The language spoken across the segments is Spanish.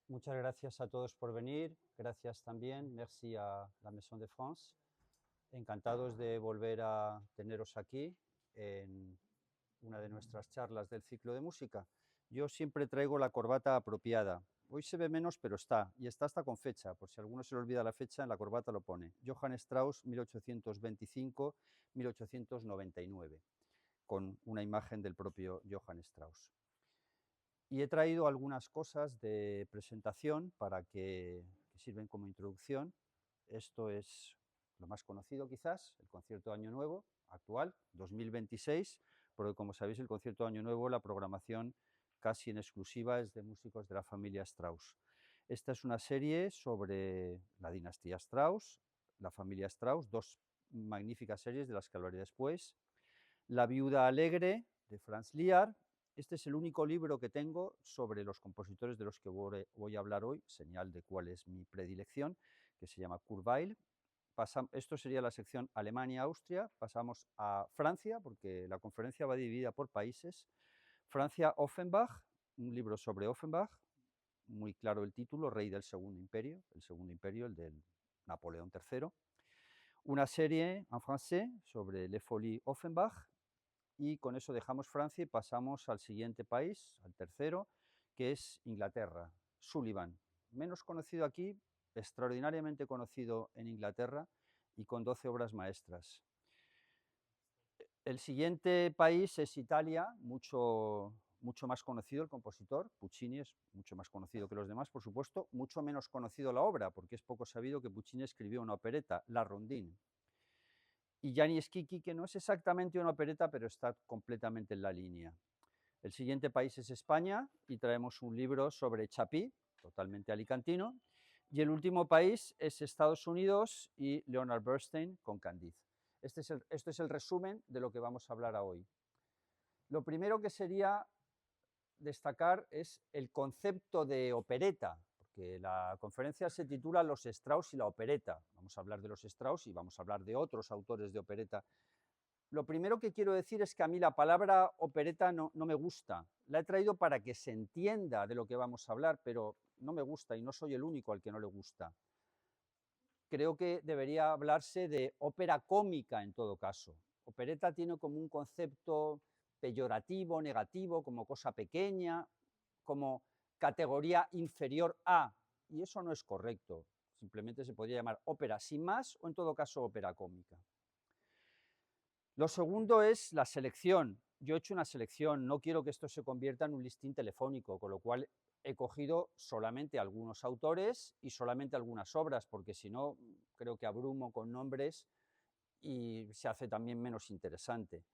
Muchas gracias a todos por venir. Gracias también, merci a la Maison de France. Encantados de volver a teneros aquí en una de nuestras charlas del ciclo de música. Yo siempre traigo la corbata apropiada. Hoy se ve menos, pero está, y está hasta con fecha, por si a alguno se le olvida la fecha, en la corbata lo pone. Johann Strauss, 1825-1899, con una imagen del propio Johann Strauss. Y he traído algunas cosas de presentación que sirven como introducción. Esto es lo más conocido quizás, el concierto de Año Nuevo actual, 2026, porque como sabéis el concierto de Año Nuevo, la programación casi en exclusiva es de músicos de la familia Strauss. Esta es una serie sobre la dinastía Strauss, la familia Strauss, dos magníficas series de las que hablaré después. La viuda alegre, de Franz Liar. Este es el único libro que tengo sobre los compositores de los que voy a hablar hoy, señal de cuál es mi predilección, que se llama Kurt Weill. Esto sería la sección Alemania-Austria. Pasamos a Francia, porque la conferencia va dividida por países. Francia, Offenbach, un libro sobre Offenbach, muy claro el título, Rey del Segundo Imperio, el del Napoleón III. Una serie en francés sobre Les Folies Offenbach, y con eso dejamos Francia y pasamos al siguiente país, al tercero, que es Inglaterra. Sullivan, menos conocido aquí, extraordinariamente conocido en Inglaterra y con 12 obras maestras. El siguiente país es Italia, mucho más conocido el compositor. Puccini es mucho más conocido que los demás, por supuesto, mucho menos conocido la obra, porque es poco sabido que Puccini escribió una opereta, La Rondine, y Gianni Schicchi, que no es exactamente una opereta, pero está completamente en la línea. El siguiente país es España y traemos un libro sobre Chapí, totalmente alicantino. Y el último país es Estados Unidos y Leonard Bernstein con Candide. Este es el resumen de lo que vamos a hablar hoy. Lo primero que sería destacar es el concepto de opereta, porque la conferencia se titula Los Strauss y la opereta. Vamos a hablar de los Strauss y vamos a hablar de otros autores de opereta. Lo primero que quiero decir es que a mí la palabra opereta no me gusta. La he traído para que se entienda de lo que vamos a hablar, pero no me gusta y no soy el único al que no le gusta. Creo que debería hablarse de ópera cómica en todo caso. Opereta tiene como un concepto peyorativo, negativo, como cosa pequeña, como categoría inferior a, y eso no es correcto. Simplemente se podría llamar ópera sin más o en todo caso ópera cómica. Lo segundo es la selección. Yo he hecho una selección, no quiero que esto se convierta en un listín telefónico, con lo cual he cogido solamente algunos autores y solamente algunas obras, porque si no, creo que abrumo con nombres y se hace también menos interesante.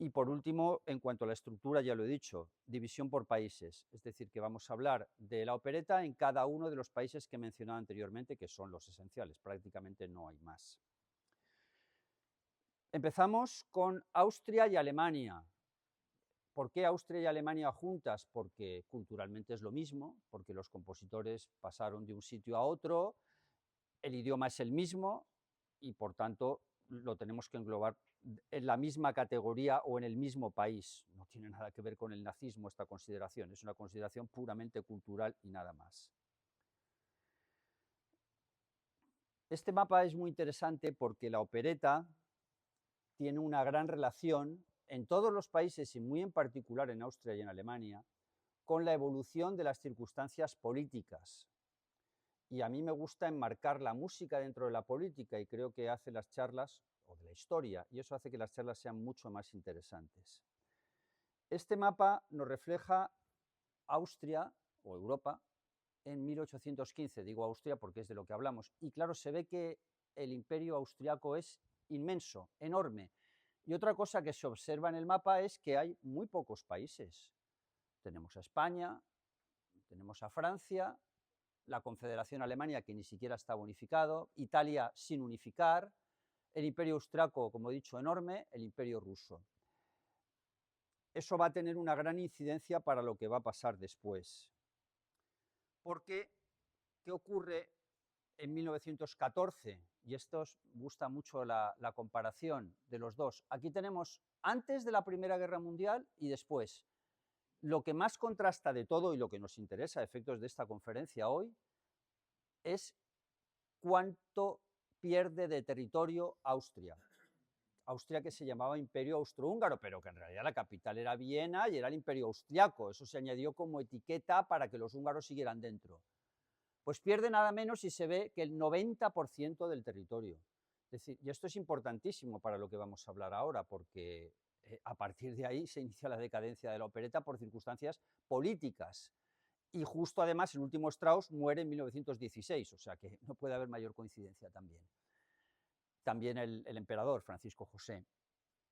Y por último, en cuanto a la estructura, ya lo he dicho, división por países, es decir, que vamos a hablar de la opereta en cada uno de los países que he mencionado anteriormente, que son los esenciales, prácticamente no hay más. Empezamos con Austria y Alemania. ¿Por qué Austria y Alemania juntas? Porque culturalmente es lo mismo, porque los compositores pasaron de un sitio a otro, el idioma es el mismo y por tanto lo tenemos que englobar en la misma categoría o en el mismo país. No tiene nada que ver con el nazismo esta consideración, es una consideración puramente cultural y nada más. Este mapa es muy interesante porque la opereta tiene una gran relación en todos los países y muy en particular en Austria y en Alemania con la evolución de las circunstancias políticas. Y a mí me gusta enmarcar la música dentro de la política y creo que hace las charlas, o de la historia, y eso hace que las charlas sean mucho más interesantes. Este mapa nos refleja Austria o Europa en 1815, digo Austria porque es de lo que hablamos, y claro, se ve que el imperio austriaco es inmenso, enorme. Y otra cosa que se observa en el mapa es que hay muy pocos países. Tenemos a España, tenemos a Francia, la Confederación Alemania, que ni siquiera estaba unificado, Italia sin unificar, el imperio austriaco, como he dicho, enorme, el imperio ruso. Eso va a tener una gran incidencia para lo que va a pasar después. Porque, ¿qué ocurre en 1914? Y esto os gusta mucho la comparación de los dos. Aquí tenemos antes de la Primera Guerra Mundial y después. Lo que más contrasta de todo y lo que nos interesa a efectos de esta conferencia hoy es cuánto pierde de territorio Austria. Austria, que se llamaba Imperio Austrohúngaro, pero que en realidad la capital era Viena y era el Imperio Austriaco. Eso se añadió como etiqueta para que los húngaros siguieran dentro. Pues pierde nada menos y se ve que el 90% del territorio. Es decir, y esto es importantísimo para lo que vamos a hablar ahora, porque a partir de ahí se inicia la decadencia de la opereta por circunstancias políticas. Y justo además el último Strauss muere en 1916, o sea que no puede haber mayor coincidencia también. También el emperador Francisco José.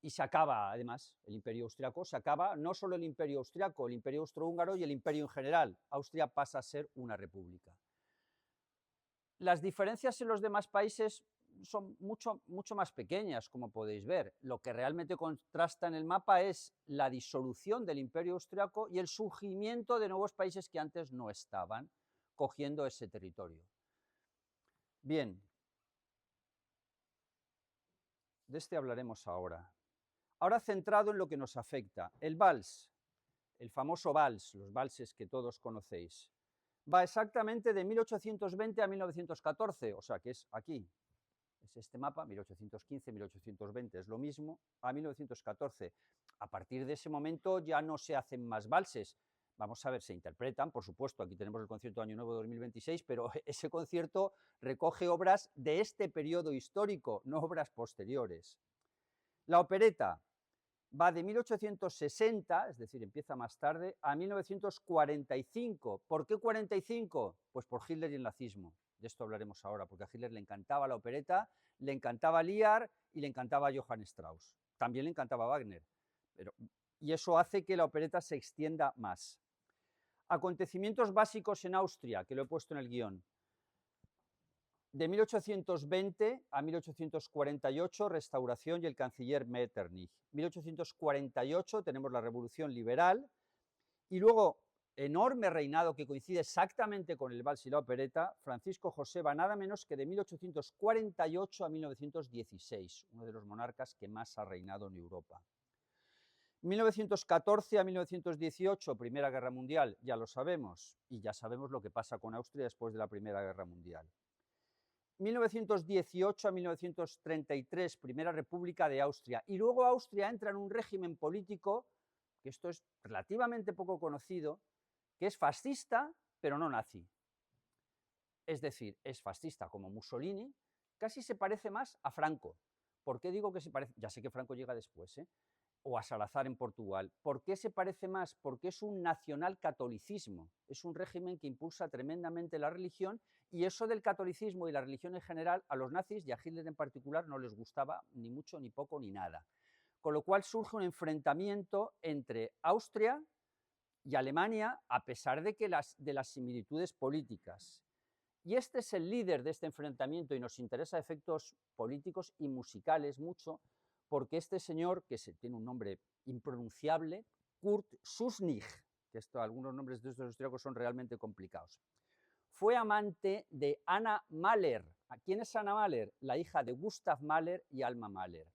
Y se acaba, además, el imperio austriaco, se acaba no solo el imperio austriaco, el imperio austrohúngaro y el imperio en general. Austria pasa a ser una república. Las diferencias en los demás países son mucho más pequeñas, como podéis ver. Lo que realmente contrasta en el mapa es la disolución del imperio austriaco y el surgimiento de nuevos países que antes no estaban cogiendo ese territorio. Bien, de este hablaremos ahora. Ahora centrado en lo que nos afecta, el vals, el famoso vals, los valses que todos conocéis, va exactamente de 1820 a 1914, o sea que es aquí, es este mapa, 1815, 1820, es lo mismo, a 1914. A partir de ese momento ya no se hacen más valses. Vamos a ver, se interpretan, por supuesto, aquí tenemos el concierto de Año Nuevo 2026, pero ese concierto recoge obras de este periodo histórico, no obras posteriores. La opereta va de 1860, es decir, empieza más tarde, a 1945. ¿Por qué 45? Pues por Hitler y el nazismo. De esto hablaremos ahora, porque a Hitler le encantaba la opereta, le encantaba Liar y le encantaba Johann Strauss. También le encantaba Wagner. Y eso hace que la opereta se extienda más. Acontecimientos básicos en Austria, que lo he puesto en el guión. De 1820 a 1848, restauración y el canciller Metternich. 1848 tenemos la Revolución Liberal y luego enorme reinado que coincide exactamente con el vals y la opereta. Francisco José va nada menos que de 1848 a 1916, uno de los monarcas que más ha reinado en Europa. 1914 a 1918, Primera Guerra Mundial, ya lo sabemos, y ya sabemos lo que pasa con Austria después de la Primera Guerra Mundial. 1918 a 1933, Primera República de Austria, y luego Austria entra en un régimen político, que esto es relativamente poco conocido, que es fascista, pero no nazi. Es decir, es fascista como Mussolini, casi se parece más a Franco. ¿Por qué digo que se parece? Ya sé que Franco llega después, o a Salazar en Portugal. ¿Por qué se parece más? Porque es un nacionalcatolicismo, es un régimen que impulsa tremendamente la religión, y eso del catolicismo y la religión en general a los nazis y a Hitler en particular no les gustaba ni mucho, ni poco, ni nada. Con lo cual surge un enfrentamiento entre Austria y Alemania, a pesar de las similitudes políticas. Y este es el líder de este enfrentamiento y nos interesa efectos políticos y musicales mucho, porque este señor, que tiene un nombre impronunciable, Kurt Schuschnigg, que algunos nombres de estos austríacos son realmente complicados, fue amante de Anna Mahler. ¿Quién es Anna Mahler? La hija de Gustav Mahler y Alma Mahler,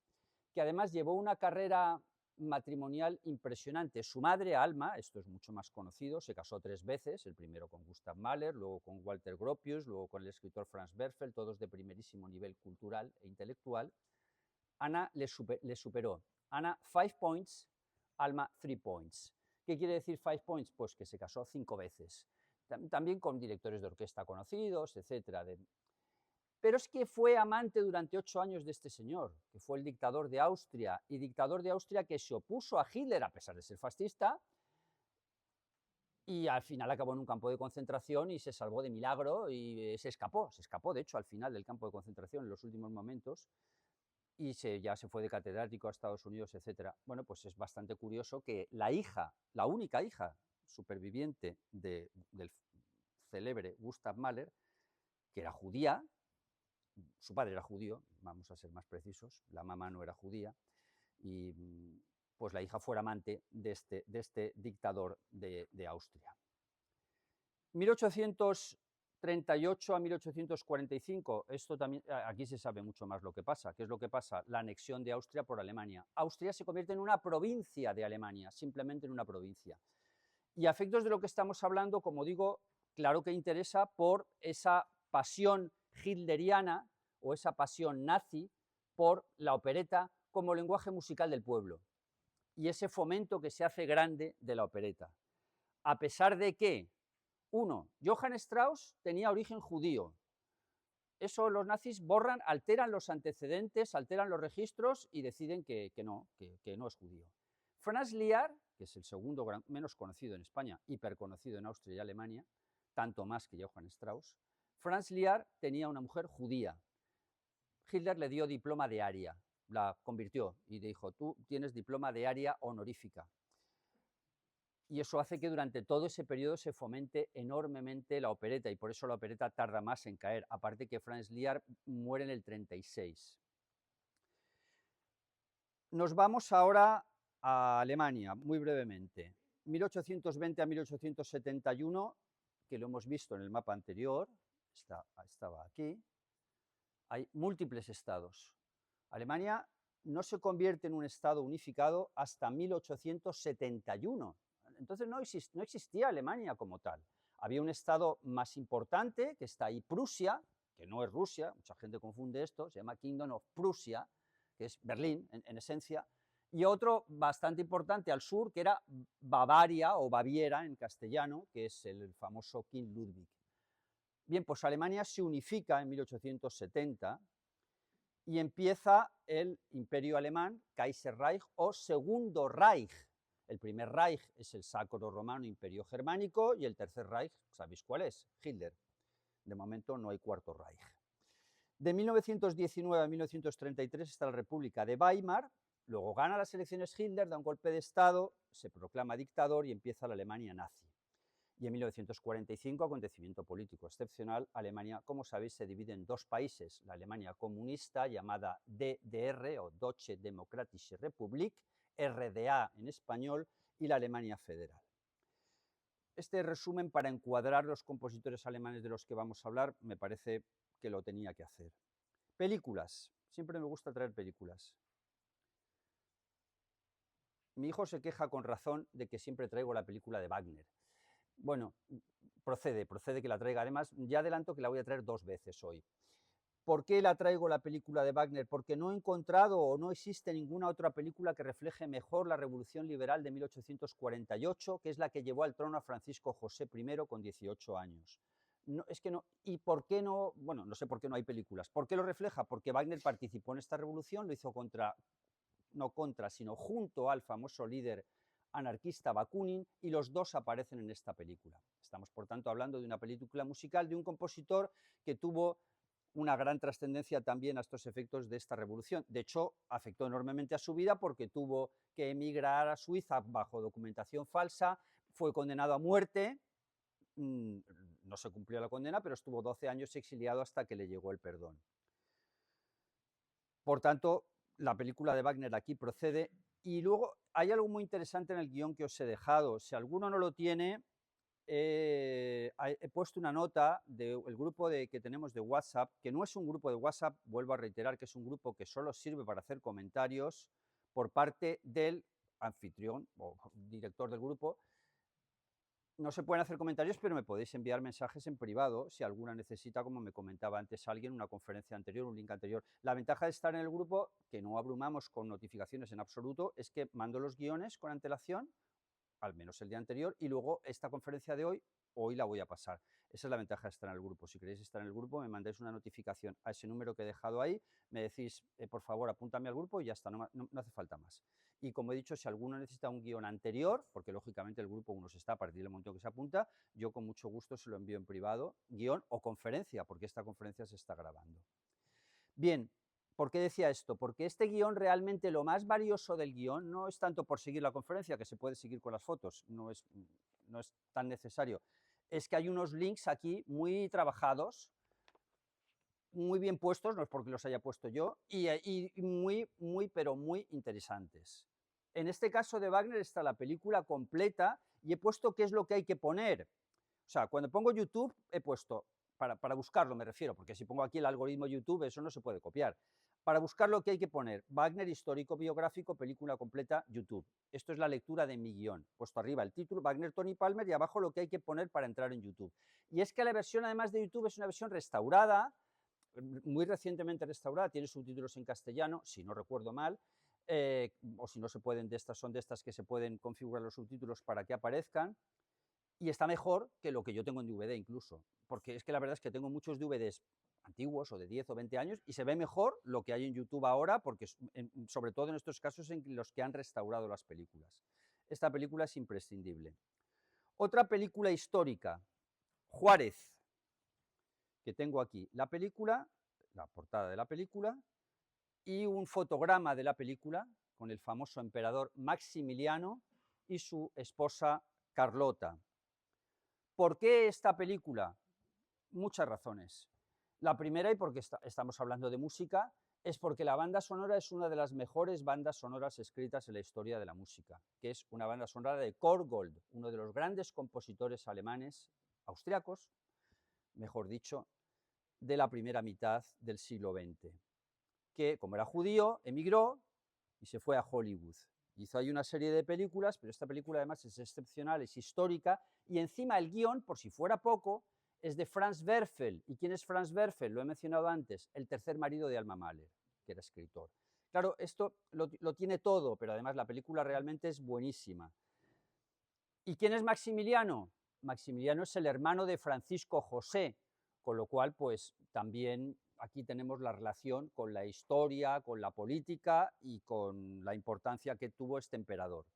que además llevó una carrera matrimonial impresionante. Su madre, Alma, esto es mucho más conocido, se casó 3 veces, el primero con Gustav Mahler, luego con Walter Gropius, luego con el escritor Franz Werfel, todos de primerísimo nivel cultural e intelectual. Ana le superó. Ana 5 points, Alma 3 points. ¿Qué quiere decir 5 points? Pues que se casó 5 veces. También con directores de orquesta conocidos, etc. Pero es que fue amante durante 8 años de este señor, que fue el dictador de Austria, y dictador de Austria que se opuso a Hitler, a pesar de ser fascista, y al final acabó en un campo de concentración y se salvó de milagro y se escapó de hecho al final del campo de concentración en los últimos momentos, y ya se fue de catedrático a Estados Unidos, etc. Bueno, pues es bastante curioso que la hija, la única hija superviviente del célebre Gustav Mahler, que era judía, su padre era judío, vamos a ser más precisos, la mamá no era judía, y pues la hija fuera amante de este dictador de Austria. 1838 a 1845, esto también, aquí se sabe mucho más lo que pasa. ¿Qué es lo que pasa? La anexión de Austria por Alemania. Austria se convierte en una provincia de Alemania, simplemente en una provincia. Y a efectos de lo que estamos hablando, como digo, claro que interesa por esa pasión hitleriana o esa pasión nazi por la opereta como lenguaje musical del pueblo y ese fomento que se hace grande de la opereta. A pesar de que, uno, Johann Strauss tenía origen judío. Eso los nazis borran, alteran los antecedentes, alteran los registros y deciden que no es judío. Franz Liar, que es el segundo menos conocido en España, hiperconocido en Austria y Alemania, tanto más que Johann Strauss, Franz Liar tenía una mujer judía. Hitler le dio diploma de aria, la convirtió y dijo, tú tienes diploma de aria honorífica. Y eso hace que durante todo ese periodo se fomente enormemente la opereta, y por eso la opereta tarda más en caer, aparte que Franz Liar muere en el 36. Nos vamos ahora a Alemania, muy brevemente. 1820 a 1871, que lo hemos visto en el mapa anterior, estaba aquí, hay múltiples estados. Alemania no se convierte en un estado unificado hasta 1871. Entonces no existía Alemania como tal. Había un estado más importante, que está ahí, Prusia, que no es Rusia, mucha gente confunde esto, se llama Kingdom of Prussia, que es Berlín en esencia, y otro bastante importante al sur, que era Bavaria o Baviera en castellano, que es el famoso King Ludwig. Bien, pues Alemania se unifica en 1870 y empieza el Imperio Alemán, Kaiserreich o Segundo Reich. El primer Reich es el Sacro Romano Imperio Germánico y el tercer Reich, ¿sabéis cuál es? Hitler. De momento no hay cuarto Reich. De 1919 a 1933 está la República de Weimar, luego gana las elecciones Hitler, da un golpe de Estado, se proclama dictador y empieza la Alemania nazi. Y en 1945, acontecimiento político excepcional, Alemania, como sabéis, se divide en dos países, la Alemania comunista, llamada DDR o Deutsche Demokratische Republik, RDA en español, y la Alemania federal. Este resumen para encuadrar los compositores alemanes de los que vamos a hablar, me parece que lo tenía que hacer. Películas, siempre me gusta traer películas. Mi hijo se queja con razón de que siempre traigo la película de Wagner. Bueno, procede que la traiga. Además, ya adelanto que la voy a traer 2 veces hoy. ¿Por qué la traigo la película de Wagner? Porque no he encontrado o no existe ninguna otra película que refleje mejor la Revolución Liberal de 1848, que es la que llevó al trono a Francisco José I con 18 años. No, es que no. ¿Y por qué no? Bueno, no sé por qué no hay películas. ¿Por qué lo refleja? Porque Wagner participó en esta revolución, lo hizo sino junto al famoso líder anarquista Bakunin, y los dos aparecen en esta película. Estamos, por tanto, hablando de una película musical de un compositor que tuvo una gran trascendencia también a estos efectos de esta revolución. De hecho, afectó enormemente a su vida porque tuvo que emigrar a Suiza bajo documentación falsa, fue condenado a muerte, no se cumplió la condena, pero estuvo 12 años exiliado hasta que le llegó el perdón. Por tanto, la película de Wagner aquí procede. Y luego hay algo muy interesante en el guión que os he dejado. Si alguno no lo tiene, he puesto una nota del grupo que tenemos de WhatsApp, que no es un grupo de WhatsApp, vuelvo a reiterar que es un grupo que solo sirve para hacer comentarios por parte del anfitrión o director del grupo. No se pueden hacer comentarios, pero me podéis enviar mensajes en privado si alguna necesita, como me comentaba antes alguien, una conferencia anterior, un link anterior. La ventaja de estar en el grupo, que no abrumamos con notificaciones en absoluto, es que mando los guiones con antelación, al menos el día anterior, y luego esta conferencia de hoy la voy a pasar. Esa es la ventaja de estar en el grupo. Si queréis estar en el grupo, me mandáis una notificación a ese número que he dejado ahí, me decís, por favor, apúntame al grupo y ya está, no hace falta más. Y como he dicho, si alguno necesita un guión anterior, porque lógicamente el grupo uno se está a partir del momento que se apunta, yo con mucho gusto se lo envío en privado, guión o conferencia, porque esta conferencia se está grabando. Bien, ¿por qué decía esto? Porque este guión realmente lo más valioso del guión no es tanto por seguir la conferencia, que se puede seguir con las fotos, no es tan necesario, es que hay unos links aquí muy trabajados, muy bien puestos, no es porque los haya puesto yo, y pero muy interesantes. En este caso de Wagner está la película completa y he puesto qué es lo que hay que poner. O sea, cuando pongo YouTube he puesto para buscarlo me refiero, porque si pongo aquí el algoritmo YouTube, eso no se puede copiar. Para buscarlo, ¿qué hay que poner? Wagner histórico biográfico, película completa, YouTube. Esto es la lectura de mi guión. Puesto arriba el título, Wagner Tony Palmer, y abajo lo que hay que poner para entrar en YouTube. Y es que la versión, además de YouTube, es una versión restaurada, muy recientemente restaurada, tiene subtítulos en castellano, si no recuerdo mal, o si no se pueden, son de estas que se pueden configurar los subtítulos para que aparezcan, y está mejor que lo que yo tengo en DVD incluso, porque es que la verdad es que tengo muchos DVDs antiguos o de 10 o 20 años y se ve mejor lo que hay en YouTube ahora, porque sobre todo en estos casos en los que han restaurado las películas. Esta película es imprescindible. Otra película histórica, Juárez, que tengo aquí. La película, la portada de la película y un fotograma de la película con el famoso emperador Maximiliano y su esposa Carlota. ¿Por qué esta película? Muchas razones. La primera, y porque estamos hablando de música, es porque la banda sonora es una de las mejores bandas sonoras escritas en la historia de la música, que es una banda sonora de Kurt Gold, uno de los grandes compositores alemanes, austriacos, mejor dicho, de la primera mitad del siglo XX, que, como era judío, emigró y se fue a Hollywood. Hizo ahí una serie de películas, pero esta película además es excepcional, es histórica, y encima el guión, por si fuera poco, es de Franz Werfel. ¿Y quién es Franz Werfel? Lo he mencionado antes, el tercer marido de Alma Mahler, que era escritor. Claro, esto lo tiene todo, pero además la película realmente es buenísima. ¿Y quién es Maximiliano? Maximiliano es el hermano de Francisco José, con lo cual, pues también aquí tenemos la relación con la historia, con la política y con la importancia que tuvo este emperador.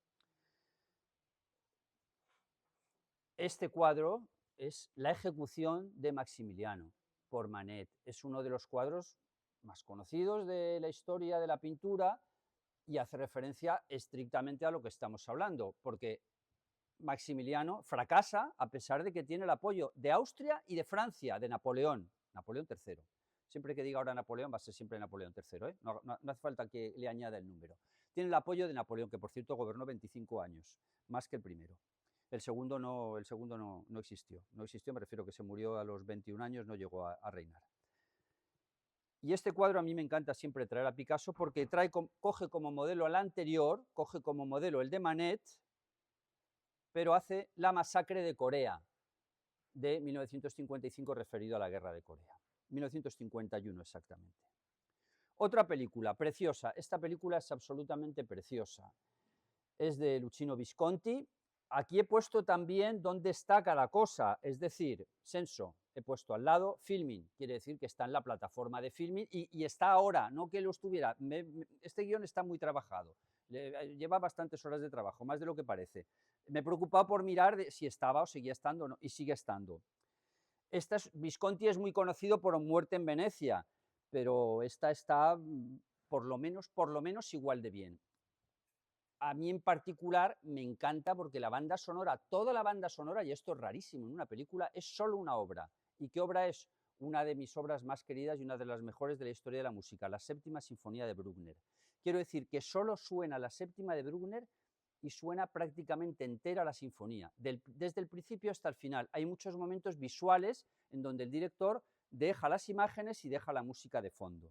Este cuadro es la ejecución de Maximiliano por Manet. Es uno de los cuadros más conocidos de la historia de la pintura y hace referencia estrictamente a lo que estamos hablando, porque Maximiliano fracasa a pesar de que tiene el apoyo de Austria y de Francia, de Napoleón, Napoleón III. Siempre que diga ahora Napoleón va a ser siempre Napoleón III, ¿eh? No hace falta que le añada el número. Tiene el apoyo de Napoleón, que por cierto gobernó 25 años, más que el primero. El segundo no existió. No existió, me refiero que se murió a los 21 años, no llegó a reinar. Y este cuadro a mí me encanta siempre traer a Picasso porque coge como modelo al anterior, coge como modelo el de Manet, pero hace La masacre de Corea, de 1955, referido a la guerra de Corea. 1951 exactamente. Otra película preciosa, esta película es absolutamente preciosa, es de Luchino Visconti. Aquí he puesto también dónde está cada cosa, es decir, Censo, he puesto al lado, Filmin, quiere decir que está en la plataforma de Filmin y está ahora, no que lo estuviera. Este guión está muy trabajado, lleva bastantes horas de trabajo, más de lo que parece. Me he preocupado por mirar si estaba o seguía estando, ¿no? Y sigue estando. Visconti es muy conocido por Muerte en Venecia, pero esta está por lo menos igual de bien. A mí en particular me encanta porque la banda sonora, toda la banda sonora, y esto es rarísimo en una película, es solo una obra. ¿Y qué obra es? Una de mis obras más queridas y una de las mejores de la historia de la música, la Séptima Sinfonía de Bruckner. Quiero decir que solo suena la Séptima de Bruckner y suena prácticamente entera la sinfonía, desde el principio hasta el final. Hay muchos momentos visuales en donde el director deja las imágenes y deja la música de fondo.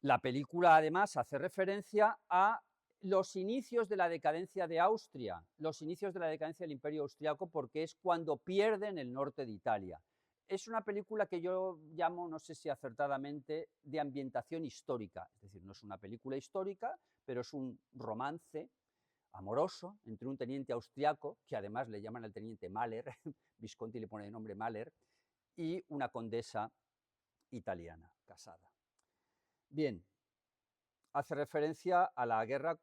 La película además hace referencia a los inicios de la decadencia de Austria, los inicios de la decadencia del Imperio Austriaco, porque es cuando pierden el norte de Italia. Es una película que yo llamo, no sé si acertadamente, de ambientación histórica. Es decir, no es una película histórica, pero es un romance amoroso entre un teniente austriaco, que además le llaman al teniente Mahler, Visconti le pone el nombre Mahler, y una condesa italiana casada. Bien, hace referencia a la guerra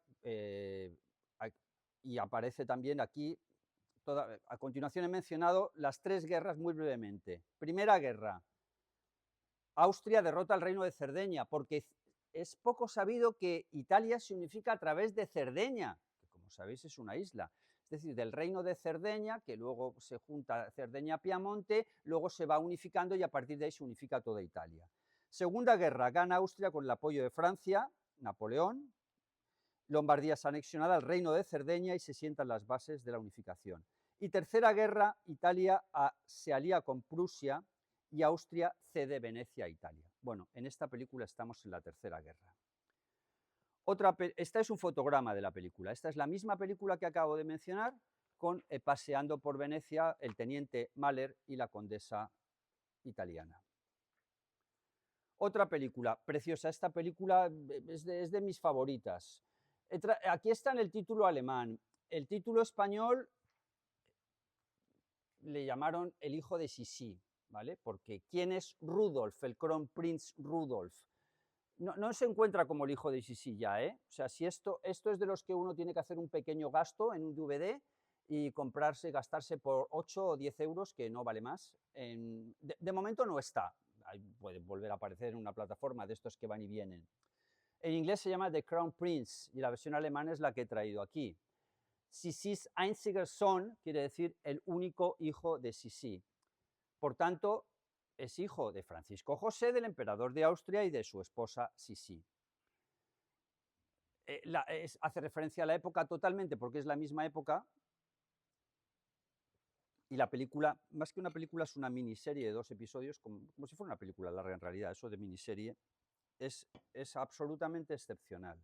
y aparece también aquí, a continuación he mencionado las tres guerras muy brevemente. Primera guerra, Austria derrota al reino de Cerdeña, porque es poco sabido que Italia se unifica a través de Cerdeña, que como sabéis es una isla. Es decir, del reino de Cerdeña, que luego se junta Cerdeña-Piamonte, luego se va unificando y a partir de ahí se unifica toda Italia. Segunda guerra, gana Austria con el apoyo de Francia, Napoleón. Lombardía es anexionada al reino de Cerdeña y se sientan las bases de la unificación. Y tercera guerra, Italia se alía con Prusia y Austria cede Venecia a Italia. Bueno, en esta película estamos en la Tercera Guerra. Esta es un fotograma de la película. Esta es la misma película que acabo de mencionar, con paseando por Venecia el teniente Mahler y la condesa italiana. Otra película preciosa. Esta película es de mis favoritas. Aquí está en el título alemán. El título español le llamaron El hijo de Sisi, ¿vale? Porque ¿quién es Rudolf, el Kronprinz Rudolf? No se encuentra como el hijo de Sisi ya, ¿eh? O sea, si esto es de los que uno tiene que hacer un pequeño gasto en un DVD y gastarse por 8 o 10 euros, que no vale más. De momento no está. Puede volver a aparecer en una plataforma de estos que van y vienen. En inglés se llama The Crown Prince y la versión alemana es la que he traído aquí. Sisis einziger Sohn quiere decir el único hijo de Sisi. Por tanto, es hijo de Francisco José, del emperador de Austria y de su esposa Sisi. Hace referencia a la época totalmente porque es la misma época y la película, más que una película, es una miniserie de 2 episodios, como si fuera una película larga en realidad. Eso de miniserie es absolutamente excepcional.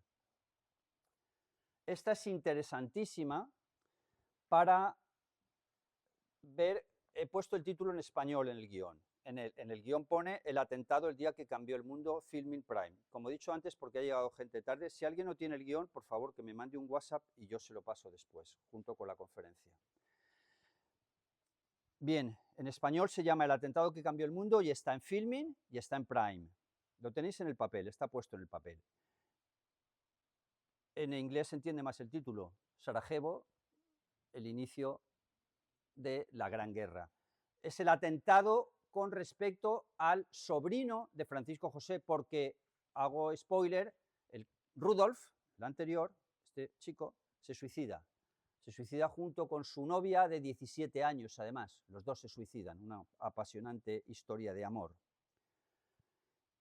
Esta es interesantísima para ver, he puesto el título en español en el guión. En el guión pone El atentado el día que cambió el mundo, Filming Prime. Como he dicho antes, porque ha llegado gente tarde, si alguien no tiene el guión, por favor que me mande un WhatsApp y yo se lo paso después, junto con la conferencia. Bien, en español se llama El atentado que cambió el mundo y está en Filming y está en Prime. Lo tenéis en el papel, está puesto en el papel. En inglés se entiende más el título, Sarajevo, el inicio de la Gran Guerra. Es el atentado con respecto al sobrino de Francisco José, porque, hago spoiler, el Rudolf, el anterior, este chico, se suicida. Se suicida junto con su novia de 17 años, además. Los dos se suicidan, una apasionante historia de amor.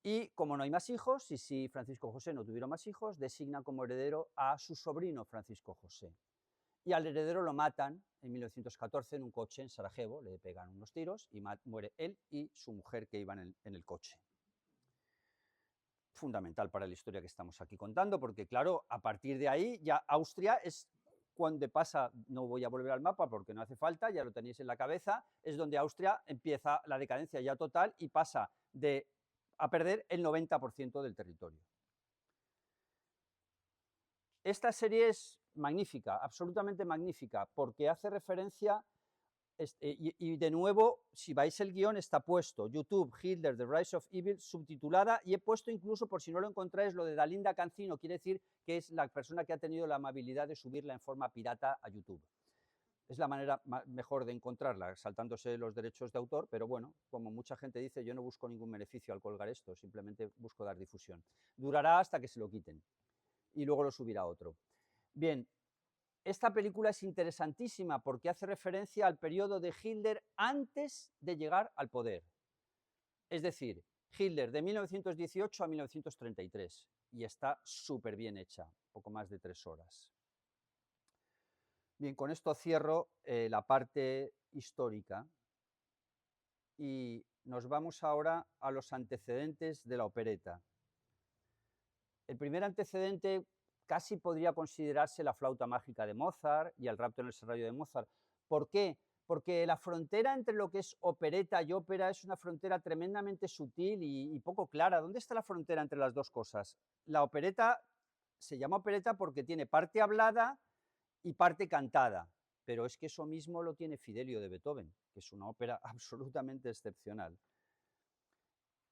Y como no hay más hijos, y si Francisco José no tuvieron más hijos, designa como heredero a su sobrino Francisco José. Y al heredero lo matan en 1914 en un coche en Sarajevo, le pegan unos tiros y muere él y su mujer que iban en el coche. Fundamental para la historia que estamos aquí contando, porque claro, a partir de ahí ya Austria es cuando pasa, no voy a volver al mapa porque no hace falta, ya lo tenéis en la cabeza, es donde Austria empieza la decadencia ya total y pasa a perder el 90% del territorio. Esta serie es magnífica, absolutamente magnífica, porque hace referencia, y de nuevo, si vais el guión, está puesto, YouTube, Hitler, The Rise of Evil, subtitulada, y he puesto incluso, por si no lo encontráis, lo de Dalinda Cancino, quiere decir que es la persona que ha tenido la amabilidad de subirla en forma pirata a YouTube. Es la manera mejor de encontrarla, saltándose los derechos de autor, pero bueno, como mucha gente dice, yo no busco ningún beneficio al colgar esto, simplemente busco dar difusión. Durará hasta que se lo quiten y luego lo subirá otro. Bien, esta película es interesantísima porque hace referencia al periodo de Hitler antes de llegar al poder. Es decir, Hitler de 1918 a 1933 y está súper bien hecha, poco más de 3 horas. Bien, con esto cierro la parte histórica y nos vamos ahora a los antecedentes de la opereta. El primer antecedente casi podría considerarse la flauta mágica de Mozart y el rapto en el serrallo de Mozart. ¿Por qué? Porque la frontera entre lo que es opereta y ópera es una frontera tremendamente sutil y poco clara. ¿Dónde está la frontera entre las dos cosas? La opereta se llama opereta porque tiene parte hablada y parte cantada, pero es que eso mismo lo tiene Fidelio de Beethoven, que es una ópera absolutamente excepcional.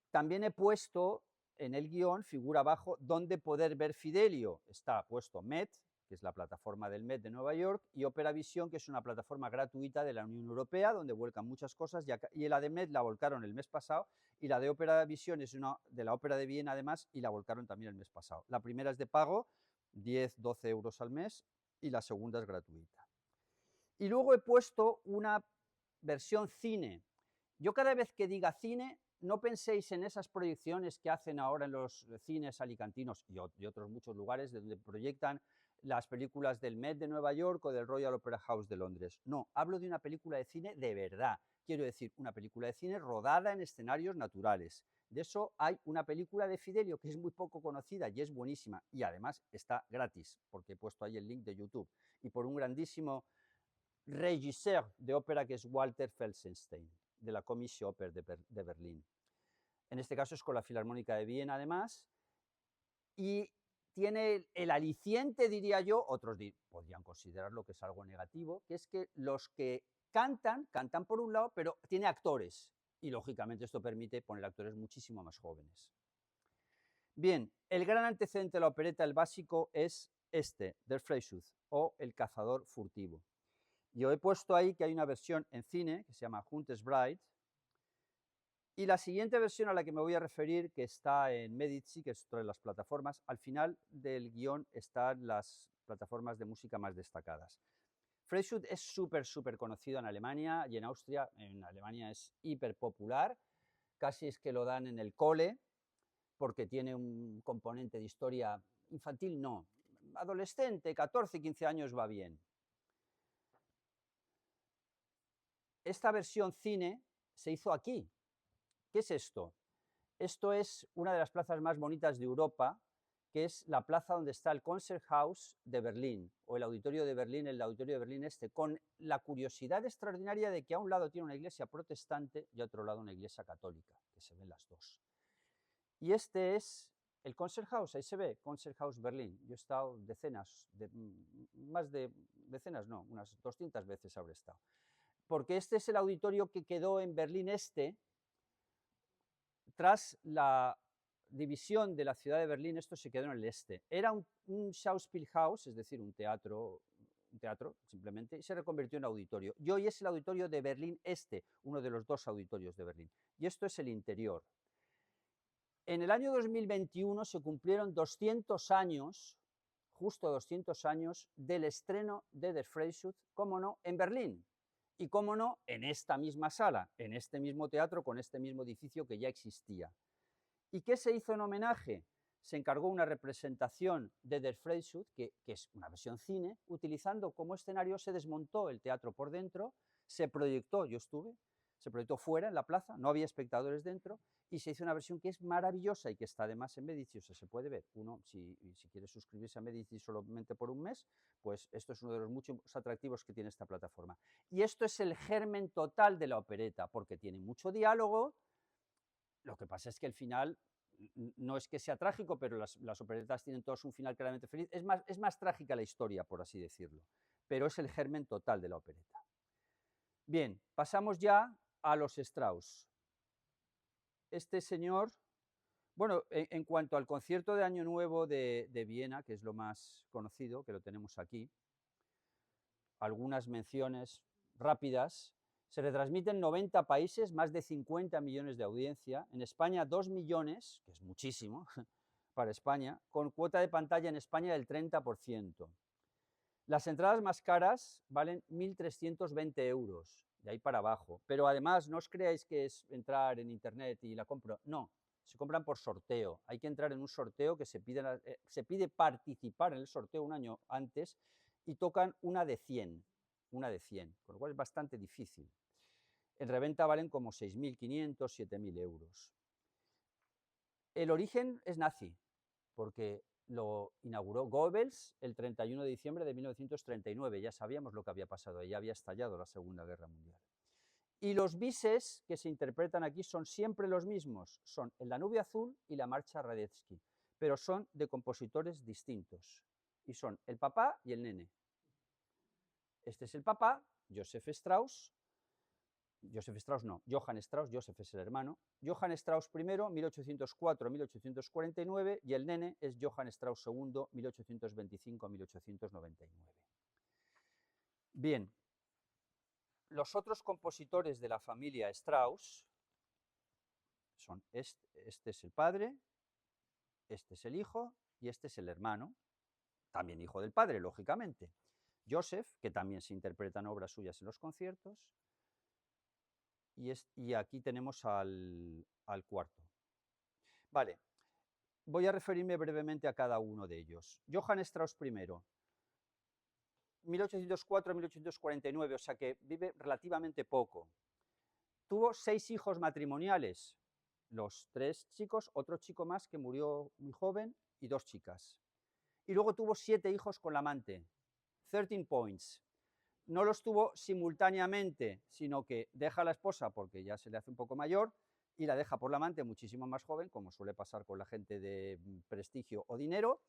También he puesto en el guión, figura abajo, dónde poder ver Fidelio. Está puesto Met, que es la plataforma del Met de Nueva York, y Opera Vision, que es una plataforma gratuita de la Unión Europea, donde vuelcan muchas cosas, y la de Met la volcaron el mes pasado, y la de Opera Vision es una de la Ópera de Viena, además, y la volcaron también el mes pasado. La primera es de pago, 10-12 euros al mes, y la segunda es gratuita. Y luego he puesto una versión cine. Yo cada vez que diga cine, no penséis en esas proyecciones que hacen ahora en los cines alicantinos y otros muchos lugares donde proyectan las películas del Met de Nueva York o del Royal Opera House de Londres. No, hablo de una película de cine de verdad, quiero decir, una película de cine rodada en escenarios naturales. De eso hay una película de Fidelio que es muy poco conocida y es buenísima, y además está gratis, porque he puesto ahí el link de YouTube, y por un grandísimo regisseur de ópera que es Walter Felsenstein, de la Komische Oper de Berlín. En este caso es con la Filarmónica de Viena, además, y tiene el aliciente, diría yo, otros podrían considerarlo que es algo negativo, que es que los que cantan por un lado, pero tiene actores, y lógicamente esto permite poner actores muchísimo más jóvenes. Bien, el gran antecedente de la opereta, el básico, es este, Der Freischuth, o El cazador furtivo. Yo he puesto ahí que hay una versión en cine que se llama Huntes Bride, y la siguiente versión a la que me voy a referir, que está en Medici, que es otra de las plataformas, al final del guión están las plataformas de música más destacadas. Freischuth es súper conocido en Alemania y en Austria. En Alemania es hiper popular, casi es que lo dan en el cole, porque tiene un componente de historia infantil, no, adolescente, 14, 15 años va bien. Esta versión cine se hizo aquí. ¿Qué es esto? Esto es una de las plazas más bonitas de Europa, que es la plaza donde está el Konzerthaus de Berlín, o el Auditorio de Berlín, el Auditorio de Berlín Este, con la curiosidad extraordinaria de que a un lado tiene una iglesia protestante y a otro lado una iglesia católica, que se ven las dos. Y este es el Konzerthaus, ahí se ve, Konzerthaus Berlín. Yo he estado más de decenas, no, unas 200 veces habré estado. Porque este es el auditorio que quedó en Berlín Este, tras la división de la ciudad de Berlín. Esto se quedó en el este. Era un Schauspielhaus, es decir, un teatro simplemente, y se reconvirtió en auditorio. Y hoy es el auditorio de Berlín Este, uno de los dos auditorios de Berlín. Y esto es el interior. En el año 2021 se cumplieron 200 años, justo 200 años, del estreno de Der Freischuth, cómo no, en Berlín. Y cómo no, en esta misma sala, en este mismo teatro, con este mismo edificio que ya existía. ¿Y qué se hizo en homenaje? Se encargó una representación de Der Freischuth, que es una versión cine, utilizando como escenario, se desmontó el teatro por dentro, se proyectó, yo estuve, se proyectó fuera, en la plaza, no había espectadores dentro, y se hizo una versión que es maravillosa y que está además en Medici, o sea, se puede ver. Uno, si quiere suscribirse a Medici solamente por un mes, pues esto es uno de los muchos atractivos que tiene esta plataforma. Y esto es el germen total de la opereta, porque tiene mucho diálogo. Lo que pasa es que el final no es que sea trágico, pero las operetas tienen todas un final claramente feliz. Es más trágica la historia, por así decirlo, pero es el germen total de la opereta. Bien, pasamos ya a los Strauss. Este señor, bueno, en cuanto al concierto de Año Nuevo de Viena, que es lo más conocido, que lo tenemos aquí, algunas menciones rápidas. Se retransmite en 90 países, más de 50 millones de audiencia. En España, 2 millones, que es muchísimo para España, con cuota de pantalla en España del 30%. Las entradas más caras valen 1.320 euros, de ahí para abajo. Pero además, no os creáis que es entrar en internet y la compro. No, se compran por sorteo. Hay que entrar en un sorteo que se pide participar en el sorteo un año antes, y tocan una de 100, con lo cual es bastante difícil. En reventa valen como 6.500, 7.000 euros. El origen es nazi, porque lo inauguró Goebbels el 31 de diciembre de 1939. Ya sabíamos lo que había pasado, ya había estallado la Segunda Guerra Mundial. Y los bises que se interpretan aquí son siempre los mismos, son el Danubio Azul y la Marcha Radetzky, pero son de compositores distintos, y son el papá y el nene. Este es el papá, Joseph Strauss no, Johann Strauss, Joseph es el hermano, Johann Strauss I, 1804-1849, y el nene es Johann Strauss II, 1825-1899. Bien, los otros compositores de la familia Strauss son este es el padre, este es el hijo y este es el hermano, también hijo del padre, lógicamente. Joseph, que también se interpretan obras suyas en los conciertos, y aquí tenemos al cuarto. Vale, voy a referirme brevemente a cada uno de ellos. Johann Strauss I, 1804-1849, o sea que vive relativamente poco. Tuvo 6 hijos matrimoniales, los 3 chicos, otro chico más que murió muy joven y 2 chicas. Y luego tuvo 7 hijos con la amante, 13 points. No los tuvo simultáneamente, sino que deja a la esposa porque ya se le hace un poco mayor y la deja por la amante muchísimo más joven, como suele pasar con la gente de prestigio o dinero,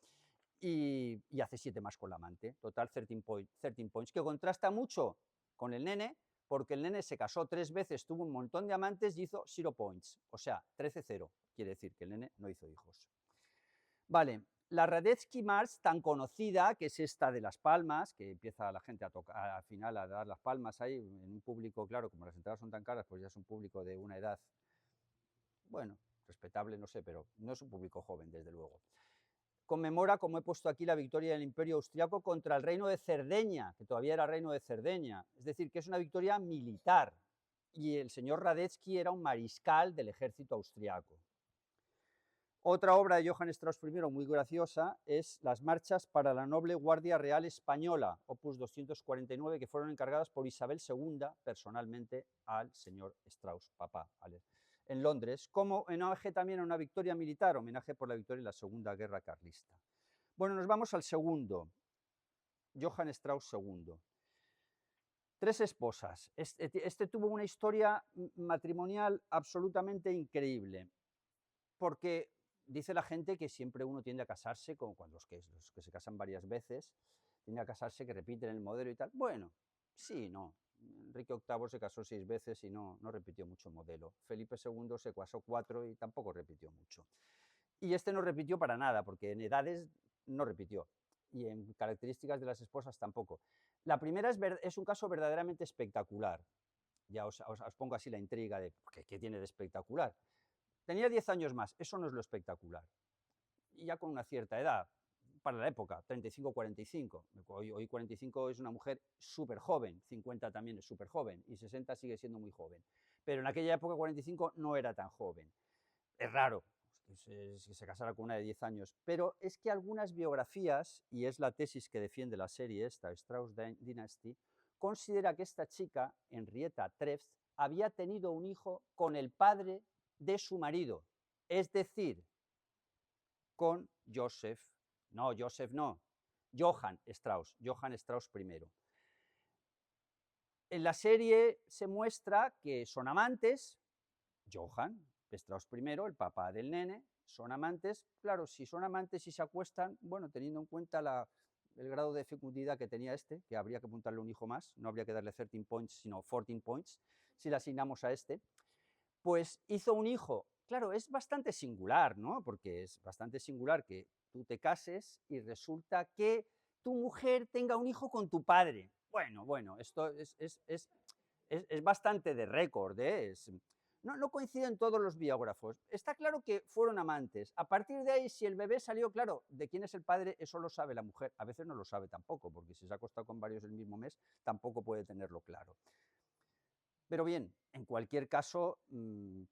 y hace 7 más con la amante. Total, 13 points, que contrasta mucho con el nene, porque el nene se casó 3 veces, tuvo un montón de amantes y hizo 0 points, o sea, 13-0. Quiere decir que el nene no hizo hijos. Vale, la Radetzky March tan conocida, que es esta de las palmas, que empieza la gente a tocar, al final a dar las palmas ahí, en un público, claro, como las entradas son tan caras, pues ya es un público de una edad, bueno, respetable, no sé, pero no es un público joven, desde luego. Conmemora, como he puesto aquí, la victoria del Imperio Austriaco contra el Reino de Cerdeña, que todavía era Reino de Cerdeña, es decir, que es una victoria militar, y el señor Radetzky era un mariscal del ejército austriaco. Otra obra de Johann Strauss I muy graciosa es Las marchas para la noble Guardia Real Española, opus 249, que fueron encargadas por Isabel II personalmente al señor Strauss, papá, en Londres, como homenaje también a una victoria militar, homenaje por la victoria en la Segunda Guerra Carlista. Bueno, nos vamos al segundo, Johann Strauss II. 3 esposas. Este tuvo una historia matrimonial absolutamente increíble, porque dice la gente que siempre uno tiende a casarse, como cuando los que se casan varias veces, tiende a casarse, que repiten el modelo y tal. Bueno, sí, no. Enrique VIII se casó 6 veces y no repitió mucho modelo. Felipe II se casó 4 y tampoco repitió mucho. Y este no repitió para nada, porque en edades no repitió. Y en características de las esposas tampoco. La primera es un caso verdaderamente espectacular. Ya os pongo así la intriga de qué tiene de espectacular. Tenía 10 años más, eso no es lo espectacular. Y ya con una cierta edad, para la época, 35-45. Hoy 45 es una mujer súper joven, 50 también es súper joven, y 60 sigue siendo muy joven. Pero en aquella época 45 no era tan joven. Es raro que se casara con una de 10 años, pero es que algunas biografías, y es la tesis que defiende la serie esta, Strauss Dynasty, considera que esta chica, Henrietta Treves, había tenido un hijo con el padre de su marido, es decir, con Johann Strauss I. En la serie se muestra que son amantes, Johann Strauss I, el papá del nene, son amantes. Claro, si son amantes y se acuestan, bueno, teniendo en cuenta el grado de fecundidad que tenía que habría que apuntarle un hijo más, no habría que darle 13 points, sino 14 points, si le asignamos a pues hizo un hijo. Claro, es bastante singular, ¿no? Porque es bastante singular que tú te cases y resulta que tu mujer tenga un hijo con tu padre. Bueno, esto es bastante de récord, ¿eh? No coinciden todos los biógrafos. Está claro que fueron amantes. A partir de ahí, si el bebé salió, claro, de quién es el padre, eso lo sabe la mujer. A veces no lo sabe tampoco, porque si se ha acostado con varios el mismo mes, tampoco puede tenerlo claro. Pero bien, en cualquier caso,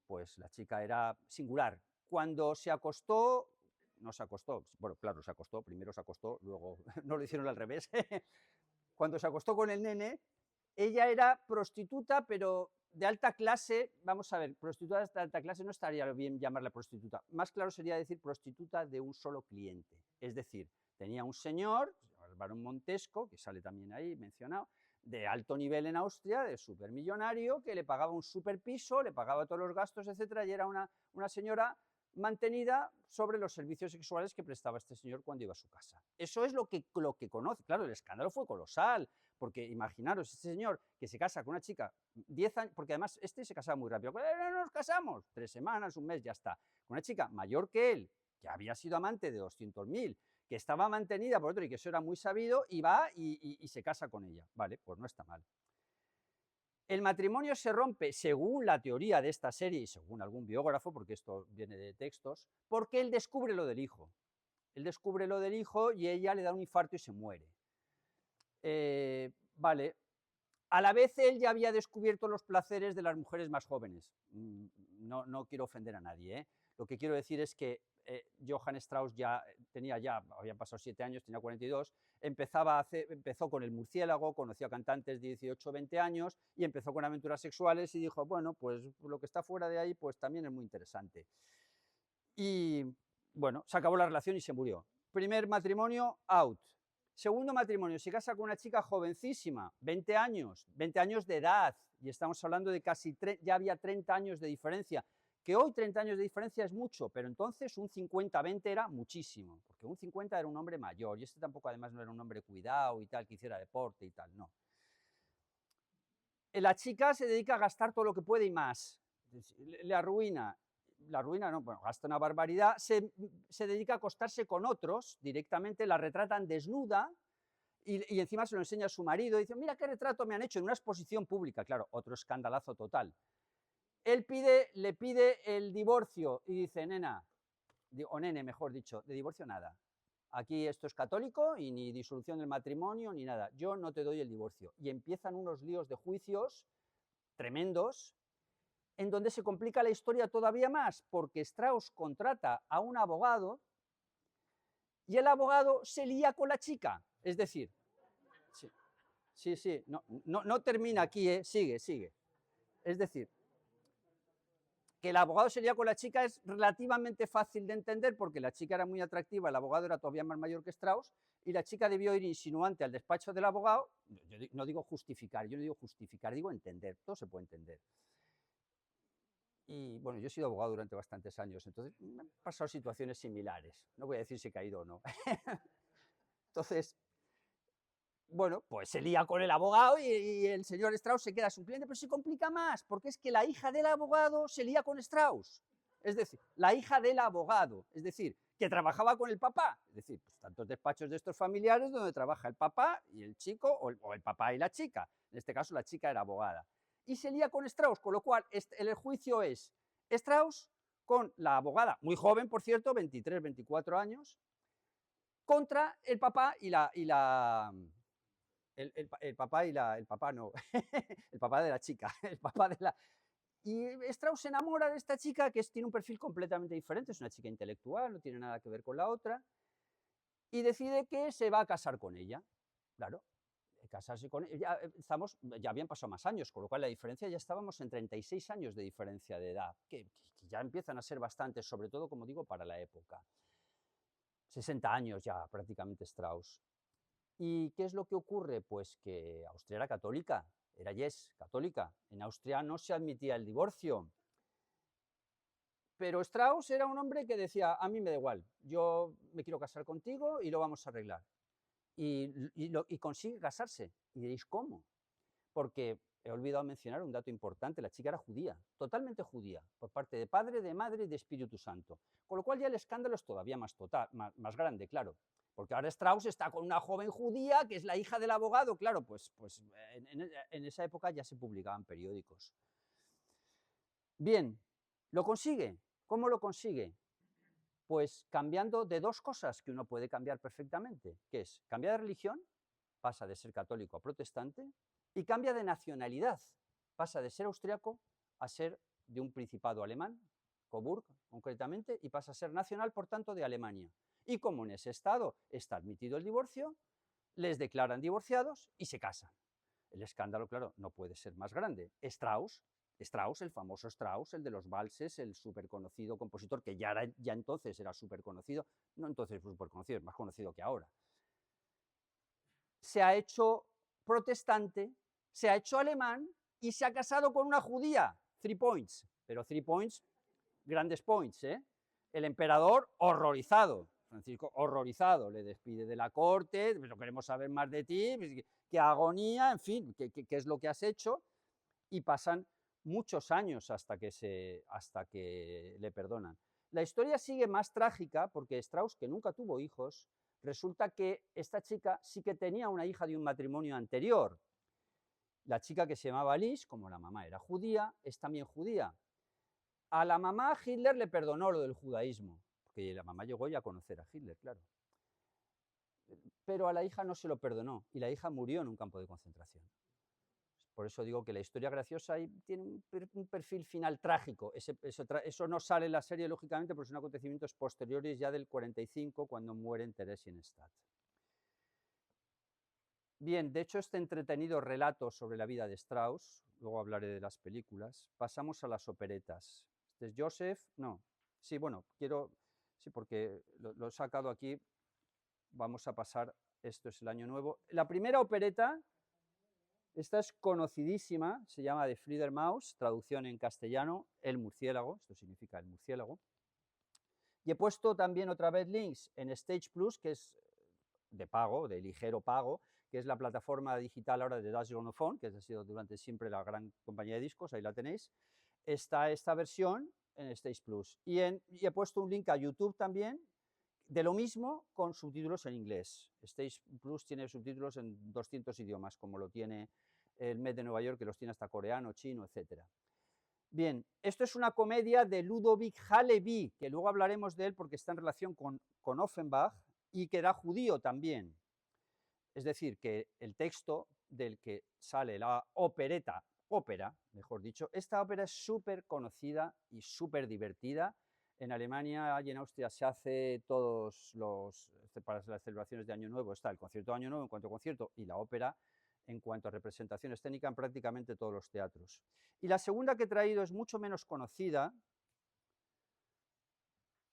pues la chica era singular. Cuando se acostó, no se acostó, bueno, claro, se acostó, primero se acostó, luego no lo hicieron al revés. Cuando se acostó con el nene, ella era prostituta, pero de alta clase. Vamos a ver, prostituta de alta clase no estaría bien llamarla prostituta. Más claro sería decir prostituta de un solo cliente. Es decir, tenía un señor, el barón Montesco, que sale también ahí mencionado, de alto nivel en Austria, de supermillonario, que le pagaba un superpiso, le pagaba todos los gastos, etcétera, y era una señora mantenida sobre los servicios sexuales que prestaba este señor cuando iba a su casa. Eso es lo que conoce. Claro, el escándalo fue colosal, porque imaginaros, este señor que se casa con una chica 10 años, porque además se casaba muy rápido. Nos casamos, 3 semanas, un mes, ya está. Con una chica mayor que él, que había sido amante de 200.000, que estaba mantenida por otro y que eso era muy sabido, y va y se casa con ella. Vale, pues no está mal. El matrimonio se rompe, según la teoría de esta serie y según algún biógrafo, porque esto viene de textos, porque él descubre lo del hijo. Él descubre lo del hijo y ella le da un infarto y se muere. Vale, A la vez él ya había descubierto los placeres de las mujeres más jóvenes. No quiero ofender a nadie, ¿eh? Lo que quiero decir es que Johann Strauss habían pasado 7 años, tenía 42, empezó con el murciélago, conoció a cantantes de 18 o 20 años y empezó con aventuras sexuales y dijo, bueno, pues lo que está fuera de ahí pues también es muy interesante. Y bueno, se acabó la relación y se murió. Primer matrimonio, out. Segundo matrimonio, se casa con una chica jovencísima, 20 años de edad, y estamos hablando de ya había 30 años de diferencia, que hoy 30 años de diferencia es mucho, pero entonces un 50-20 era muchísimo, porque un 50 era un hombre mayor, y este tampoco además no era un hombre cuidado y tal, que hiciera deporte y tal, no. La chica se dedica a gastar todo lo que puede y más, le arruina, la arruina no, bueno, gasta una barbaridad, se dedica a acostarse con otros directamente, la retratan desnuda y encima se lo enseña a su marido, y dice, mira qué retrato me han hecho en una exposición pública, claro, otro escandalazo total. Él le pide el divorcio y dice, nena, o nene mejor dicho, de divorcio nada. Aquí esto es católico y ni disolución del matrimonio ni nada, yo no te doy el divorcio. Y empiezan unos líos de juicios tremendos, en donde se complica la historia todavía más, porque Strauss contrata a un abogado y el abogado se lía con la chica. Es decir, sí, no termina aquí, sigue. Es decir, que el abogado se lía con la chica es relativamente fácil de entender porque la chica era muy atractiva, el abogado era todavía más mayor que Strauss y la chica debió ir insinuante al despacho del abogado. Yo no digo justificar, digo entender, todo se puede entender. Y bueno, yo he sido abogado durante bastantes años, entonces me han pasado situaciones similares. No voy a decir si he caído o no. Entonces, bueno, pues se lía con el abogado y el señor Strauss se queda sin cliente, pero se complica más, porque es que la hija del abogado se lía con Strauss. Es decir, la hija del abogado, es decir, que trabajaba con el papá. Es decir, pues, tantos despachos de estos familiares donde trabaja el papá y el chico, o el papá y la chica. En este caso, la chica era abogada. Y se lía con Strauss, con lo cual el juicio es Strauss con la abogada, muy joven, por cierto, 23, 24 años, contra el papá y el papá el papá no, el papá de la chica, el papá de la... Y Strauss se enamora de esta chica que tiene un perfil completamente diferente, es una chica intelectual, no tiene nada que ver con la otra, y decide que se va a casar con ella. Claro, casarse con ella, ya habían pasado más años, con lo cual la diferencia ya estábamos en 36 años de diferencia de edad, que ya empiezan a ser bastantes, sobre todo, como digo, para la época. 60 años ya prácticamente Strauss. ¿Y qué es lo que ocurre? Pues que Austria era católica, era católica. En Austria no se admitía el divorcio. Pero Strauss era un hombre que decía, a mí me da igual, yo me quiero casar contigo y lo vamos a arreglar. Y consigue casarse. Y diréis, ¿cómo? Porque he olvidado mencionar un dato importante, la chica era judía, totalmente judía, por parte de Padre, de Madre y de Espíritu Santo. Con lo cual ya el escándalo es todavía más grande, claro. Porque ahora Strauss está con una joven judía que es la hija del abogado, claro, pues en esa época ya se publicaban periódicos. Bien, ¿lo consigue? ¿Cómo lo consigue? Pues cambiando de dos cosas que uno puede cambiar perfectamente, que es cambiar de religión, pasa de ser católico a protestante, y cambia de nacionalidad, pasa de ser austriaco a ser de un principado alemán, Coburg concretamente, y pasa a ser nacional, por tanto, de Alemania. Y como en ese estado está admitido el divorcio, les declaran divorciados y se casan. El escándalo, claro, no puede ser más grande. Strauss, el famoso Strauss, el de los valses, el súper conocido compositor, que ya entonces era súper conocido, no entonces súper conocido, es más conocido que ahora, se ha hecho protestante, se ha hecho alemán y se ha casado con una judía. 3 points, pero 3 points, grandes points, ¿eh? El emperador horrorizado, Francisco horrorizado, le despide de la corte, no queremos saber más de ti, qué agonía, en fin, qué es lo que has hecho, y pasan muchos años hasta que le perdonan. La historia sigue más trágica porque Strauss, que nunca tuvo hijos, resulta que esta chica sí que tenía una hija de un matrimonio anterior. La chica, que se llamaba Liz, como la mamá era judía, es también judía. A la mamá Hitler le perdonó lo del judaísmo, porque la mamá llegó ya a conocer a Hitler, claro. Pero a la hija no se lo perdonó y la hija murió en un campo de concentración. Por eso digo que la historia graciosa ahí tiene un perfil final trágico. Eso no sale en la serie, lógicamente, porque son acontecimientos posteriores ya del 45, cuando mueren Theresienstadt. Bien, de hecho, este entretenido relato sobre la vida de Strauss, luego hablaré de las películas, pasamos a las operetas. Este es Joseph, no, sí, bueno, sí, porque lo he sacado aquí, vamos a pasar, esto es el Año Nuevo. La primera opereta, esta es conocidísima, se llama The Fledermaus, traducción en castellano, El murciélago, esto significa el murciélago. Y he puesto también otra vez links en Stage Plus, que es de pago, de ligero pago, que es la plataforma digital ahora de Das Grammophon, que ha sido durante siempre la gran compañía de discos, ahí la tenéis. Está esta versión en Stage Plus. Y he puesto un link a YouTube también, de lo mismo, con subtítulos en inglés. Stage Plus tiene subtítulos en 200 idiomas, como lo tiene el Met de Nueva York, que los tiene hasta coreano, chino, etc. Bien, esto es una comedia de Ludovic Halevi, que luego hablaremos de él porque está en relación con Offenbach y que era judío también. Es decir, que el texto del que sale la ópera, mejor dicho, esta ópera es súper conocida y súper divertida. En Alemania y en Austria se hace para las celebraciones de Año Nuevo, está el concierto de Año Nuevo en cuanto a concierto y la ópera en cuanto a representación escénica en prácticamente todos los teatros. Y la segunda que he traído es mucho menos conocida,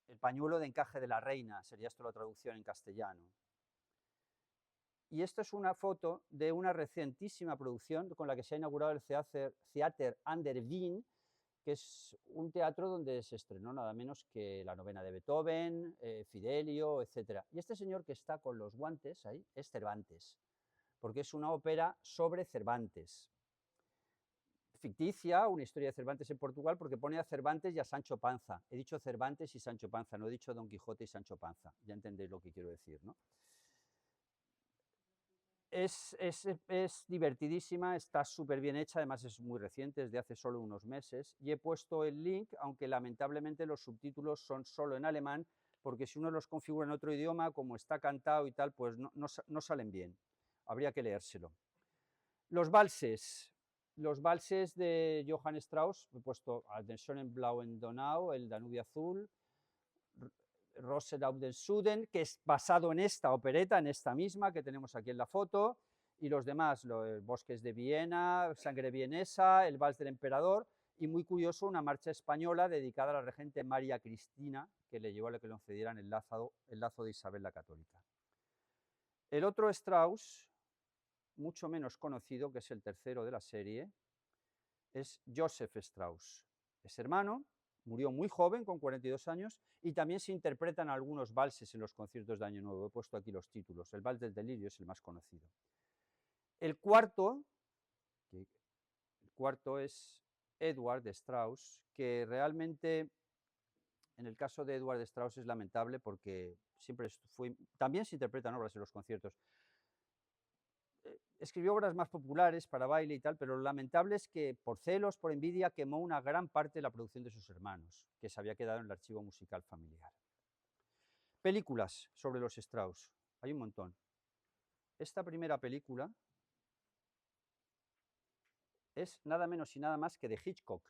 El pañuelo de encaje de la reina, sería esto la traducción en castellano. Y esto es una foto de una recientísima producción con la que se ha inaugurado el Theater an der Wien, que es un teatro donde se estrenó nada menos que la novena de Beethoven, Fidelio, etc. Y este señor que está con los guantes ahí es Cervantes, porque es una ópera sobre Cervantes. Ficticia, una historia de Cervantes en Portugal, porque pone a Cervantes y a Sancho Panza. He dicho Cervantes y Sancho Panza, no he dicho Don Quijote y Sancho Panza. Ya entendéis lo que quiero decir, ¿no? Es divertidísima, está súper bien hecha, además es muy reciente, es de hace solo unos meses, y he puesto el link, aunque lamentablemente los subtítulos son solo en alemán, porque si uno los configura en otro idioma, como está cantado y tal, pues no salen bien, habría que leérselo. Los valses de Johann Strauss, he puesto Den Sonnenblauen Donau, el Danubio Azul, Rhapsody auf den Süden, que es basado en esta opereta, en esta misma que tenemos aquí en la foto, y los demás, los Bosques de Viena, Sangre vienesa, el Vals del Emperador, y muy curioso, una marcha española dedicada a la regente María Cristina, que le llevó a que le concedieran el lazo de Isabel la Católica. El otro Strauss, mucho menos conocido, que es el tercero de la serie, es Joseph Strauss. Es hermano, murió muy joven, con 42 años, y también se interpretan algunos valses en los conciertos de Año Nuevo. He puesto aquí los títulos. El Vals del Delirio es el más conocido. El cuarto es Edward Strauss, que realmente, en el caso de Edward Strauss, es lamentable porque también se interpretan obras en los conciertos. Escribió obras más populares para baile y tal, pero lo lamentable es que por celos, por envidia, quemó una gran parte de la producción de sus hermanos, que se había quedado en el archivo musical familiar. Películas sobre los Strauss, hay un montón. Esta primera película es nada menos y nada más que de Hitchcock,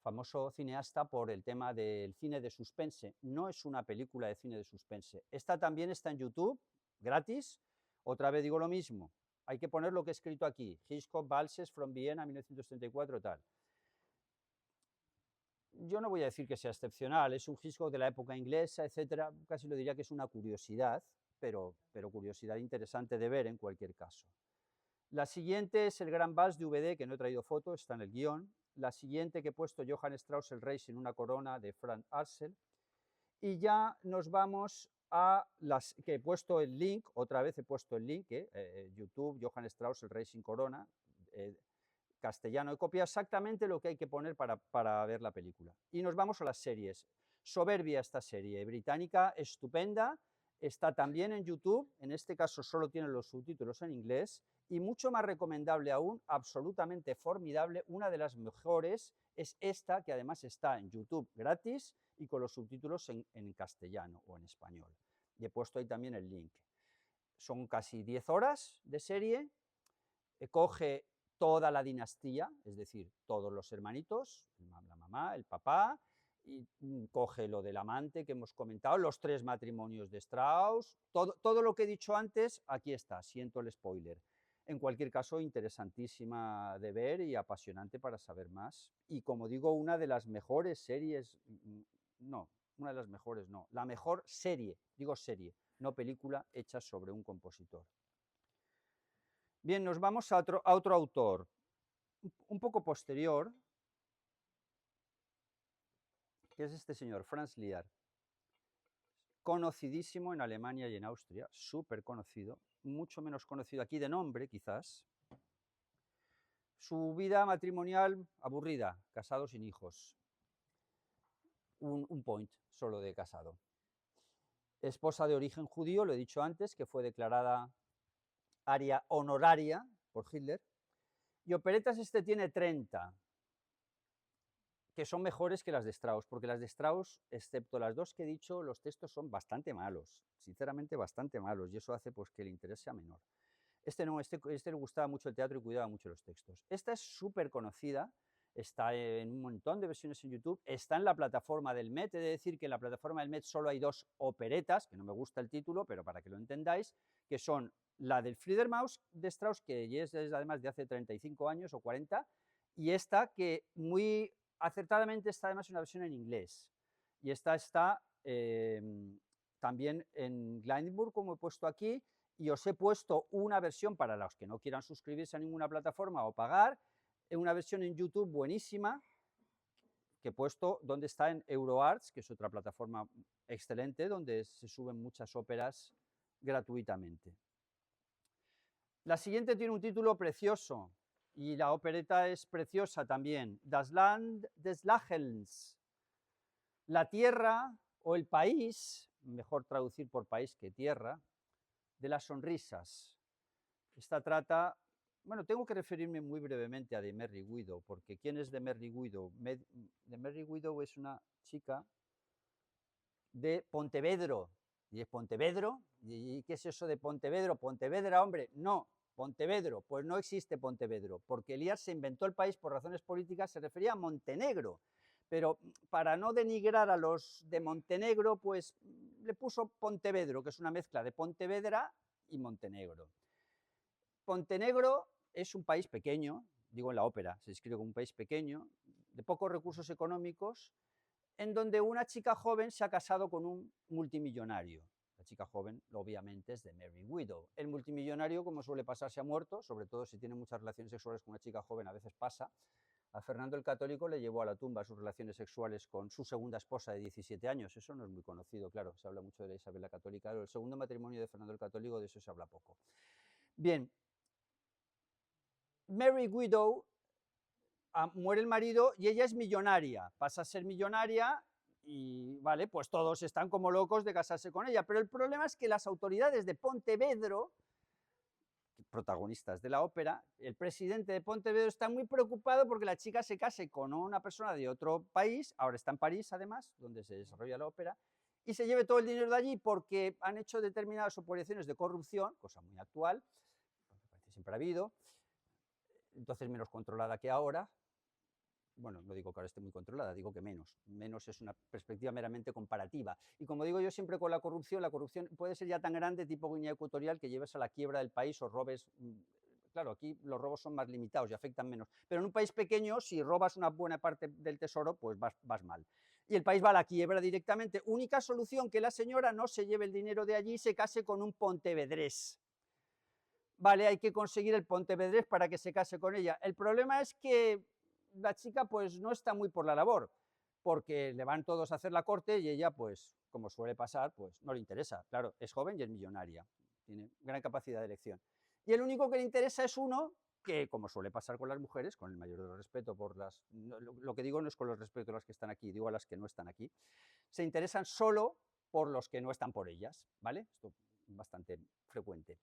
famoso cineasta por el tema del cine de suspense. No es una película de cine de suspense. Esta también está en YouTube, gratis. Otra vez digo lo mismo, hay que poner lo que he escrito aquí, Hitchcock, Valses from Vienna, 1934, tal. Yo no voy a decir que sea excepcional, es un Hitchcock de la época inglesa, etcétera, casi lo diría que es una curiosidad, pero curiosidad interesante de ver en cualquier caso. La siguiente es el Gran Vals de VD, que no he traído foto, está en el guión. La siguiente que he puesto, Johann Strauss, el Rey sin una corona, de Franz Arzel. Y ya nos vamos a las que he puesto el link, otra vez he puesto el link, YouTube, Johann Strauss, el Rey sin corona, castellano. He copiado exactamente lo que hay que poner para ver la película. Y nos vamos a las series. Soberbia esta serie, británica, estupenda, está también en YouTube, en este caso solo tiene los subtítulos en inglés, y mucho más recomendable aún, absolutamente formidable, una de las mejores es esta, que además está en YouTube gratis y con los subtítulos en castellano o en español. Y he puesto ahí también el link. Son casi 10 horas de serie, coge toda la dinastía, es decir, todos los hermanitos, la mamá, el papá, y coge lo del amante que hemos comentado, los 3 matrimonios de Strauss, todo lo que he dicho antes, aquí está, siento el spoiler. En cualquier caso, interesantísima de ver y apasionante para saber más. Y como digo, una de las mejores series, no, una de las mejores no, la mejor serie, digo serie, no película hecha sobre un compositor. Bien, nos vamos a otro autor, un poco posterior, que es este señor, Franz Liar, conocidísimo en Alemania y en Austria, súper conocido, mucho menos conocido aquí de nombre, quizás. Su vida matrimonial aburrida, casado sin hijos, un point solo de casado. Esposa de origen judío, lo he dicho antes, que fue declarada aria honoraria por Hitler, y operetas este tiene 30, que son mejores que las de Strauss, porque las de Strauss, excepto las 2 que he dicho, los textos son bastante malos, sinceramente bastante malos, y eso hace pues, que el interés sea menor. Este no, este le gustaba mucho el teatro y cuidaba mucho los textos. Esta es súper conocida, está en un montón de versiones en YouTube, está en la plataforma del Met, he de decir que en la plataforma del Met solo hay 2 operetas, que no me gusta el título, pero para que lo entendáis, que son la del Fledermaus de Strauss, que es además de hace 35 años o 40, y esta que muy acertadamente está además una versión en inglés. Y esta está también en Glyndebourg, como he puesto aquí, y os he puesto una versión para los que no quieran suscribirse a ninguna plataforma o pagar, una versión en YouTube buenísima, que he puesto donde está en EuroArts, que es otra plataforma excelente, donde se suben muchas óperas gratuitamente. La siguiente tiene un título precioso, y la opereta es preciosa también, Das Land des Lächelns, la tierra o el país, mejor traducir por país que tierra, de las sonrisas. Esta trata, bueno, tengo que referirme muy brevemente a The Merry Widow, porque ¿quién es The Merry Widow? The Merry Widow es una chica de Pontevedra. ¿Y es Pontevedra? ¿Y qué es eso de Pontevedra? Pontevedra, hombre, no, Pontevedra, pues no existe Pontevedra, porque Elias se inventó el país por razones políticas, se refería a Montenegro, pero para no denigrar a los de Montenegro, pues le puso Pontevedra, que es una mezcla de Pontevedra y Montenegro. Montenegro es un país pequeño, digo en la ópera, se describe como un país pequeño, de pocos recursos económicos, en donde una chica joven se ha casado con un multimillonario. La chica joven, obviamente, es The Merry Widow. El multimillonario, como suele pasar, se ha muerto, sobre todo si tiene muchas relaciones sexuales con una chica joven, a veces pasa. A Fernando el Católico le llevó a la tumba sus relaciones sexuales con su segunda esposa de 17 años. Eso no es muy conocido, claro, se habla mucho de la Isabel la Católica, pero el segundo matrimonio de Fernando el Católico, de eso se habla poco. Bien, Merry Widow, muere el marido y ella es millonaria, pasa a ser millonaria y, vale, pues todos están como locos de casarse con ella, pero el problema es que las autoridades de Pontevedra, protagonistas de la ópera, el presidente de Pontevedra está muy preocupado porque la chica se case con una persona de otro país, ahora está en París además, donde se desarrolla la ópera, y se lleve todo el dinero de allí porque han hecho determinadas operaciones de corrupción, cosa muy actual, parece siempre ha habido, entonces menos controlada que ahora. Bueno, no digo que ahora esté muy controlada, digo que menos es una perspectiva meramente comparativa. Y como digo yo siempre con la corrupción puede ser ya tan grande, tipo Guinea Ecuatorial, que lleves a la quiebra del país o robes. Claro, aquí los robos son más limitados y afectan menos, pero en un país pequeño, si robas una buena parte del tesoro, pues vas mal. Y el país va a la quiebra directamente. Única solución, que la señora no se lleve el dinero de allí y se case con un pontevedrés. Vale, hay que conseguir el pontevedrés para que se case con ella. El problema es que la chica pues no está muy por la labor, porque le van todos a hacer la corte y ella pues, como suele pasar, pues no le interesa. Claro, es joven y es millonaria, tiene gran capacidad de elección. Y el único que le interesa es uno que, como suele pasar con las mujeres, con el mayor de los respeto por las... Lo que digo no es con los respeto a las que están aquí, digo a las que no están aquí, se interesan solo por los que no están por ellas, ¿vale? Esto es bastante frecuente.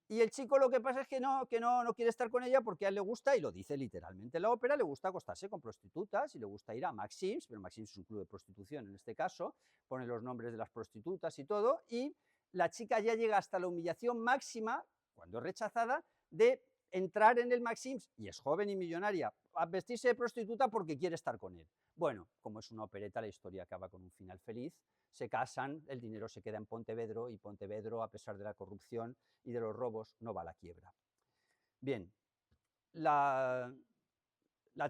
Y el chico lo que pasa es que no quiere estar con ella porque a él le gusta, y lo dice literalmente en la ópera, le gusta acostarse con prostitutas y le gusta ir a Maxim's, pero Maxim's es un club de prostitución en este caso, pone los nombres de las prostitutas y todo, y la chica ya llega hasta la humillación máxima, cuando es rechazada, de entrar en el Maxims, y es joven y millonaria, a vestirse de prostituta porque quiere estar con él. Bueno, como es una opereta, la historia acaba con un final feliz, se casan, el dinero se queda en Pontevedro, y Pontevedro, a pesar de la corrupción y de los robos, no va a la quiebra. Bien, la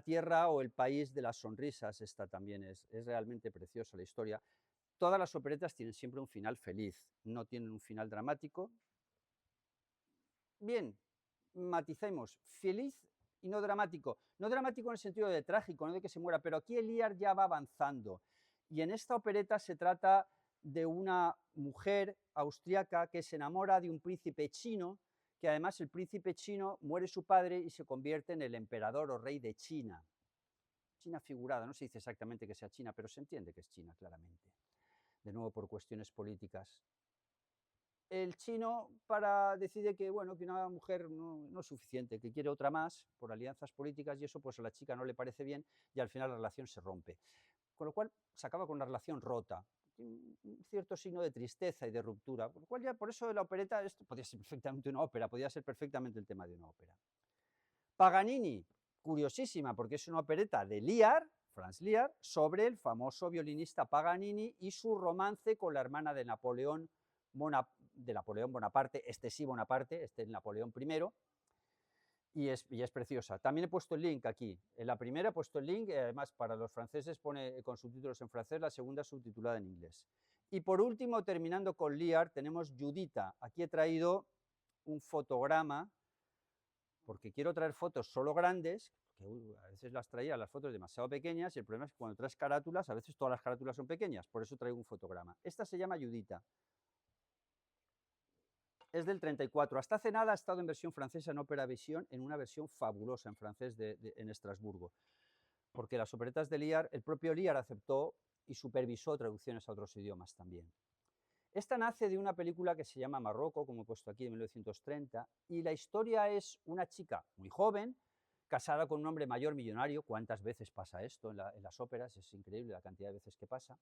tierra o el país de las sonrisas, esta también es realmente preciosa la historia. Todas las operetas tienen siempre un final feliz, no tienen un final dramático. Bien, maticemos, feliz y no dramático. No dramático en el sentido de trágico, no de que se muera, pero aquí el Lear ya va avanzando. Y en esta opereta se trata de una mujer austriaca que se enamora de un príncipe chino, que además el príncipe chino muere su padre y se convierte en el emperador o rey de China. China figurada, no se dice exactamente que sea China, pero se entiende que es China claramente. De nuevo por cuestiones políticas. El chino decide que, bueno, que una mujer no es suficiente, que quiere otra más por alianzas políticas, y eso pues a la chica no le parece bien, y al final la relación se rompe. Con lo cual se acaba con una relación rota, un cierto signo de tristeza y de ruptura, por lo cual ya por eso la opereta, esto podría ser perfectamente una ópera, podría ser perfectamente el tema de una ópera. Paganini, curiosísima, porque es una opereta de Lear, Franz Lear, sobre el famoso violinista Paganini y su romance con la hermana de Napoleón Bonaparte, sí Bonaparte, este es Napoleón I, y es preciosa. También he puesto el link aquí. En la primera he puesto el link, además para los franceses pone con subtítulos en francés, la segunda subtitulada en inglés. Y por último, terminando con Lear, tenemos Judita. Aquí he traído un fotograma, porque quiero traer fotos solo grandes, que a veces las traía las fotos demasiado pequeñas, y el problema es que cuando traes carátulas, a veces todas las carátulas son pequeñas, por eso traigo un fotograma. Esta se llama Judita. Es del 34. Hasta hace nada ha estado en versión francesa en Ópera Visión, en una versión fabulosa en francés en Estrasburgo. Porque las operetas de Lear, el propio Lear aceptó y supervisó traducciones a otros idiomas también. Esta nace de una película que se llama Marroco, como he puesto aquí, de 1930, y la historia es una chica muy joven, casada con un hombre mayor millonario. ¿Cuántas veces pasa esto en las óperas? Es increíble la cantidad de veces que pasa.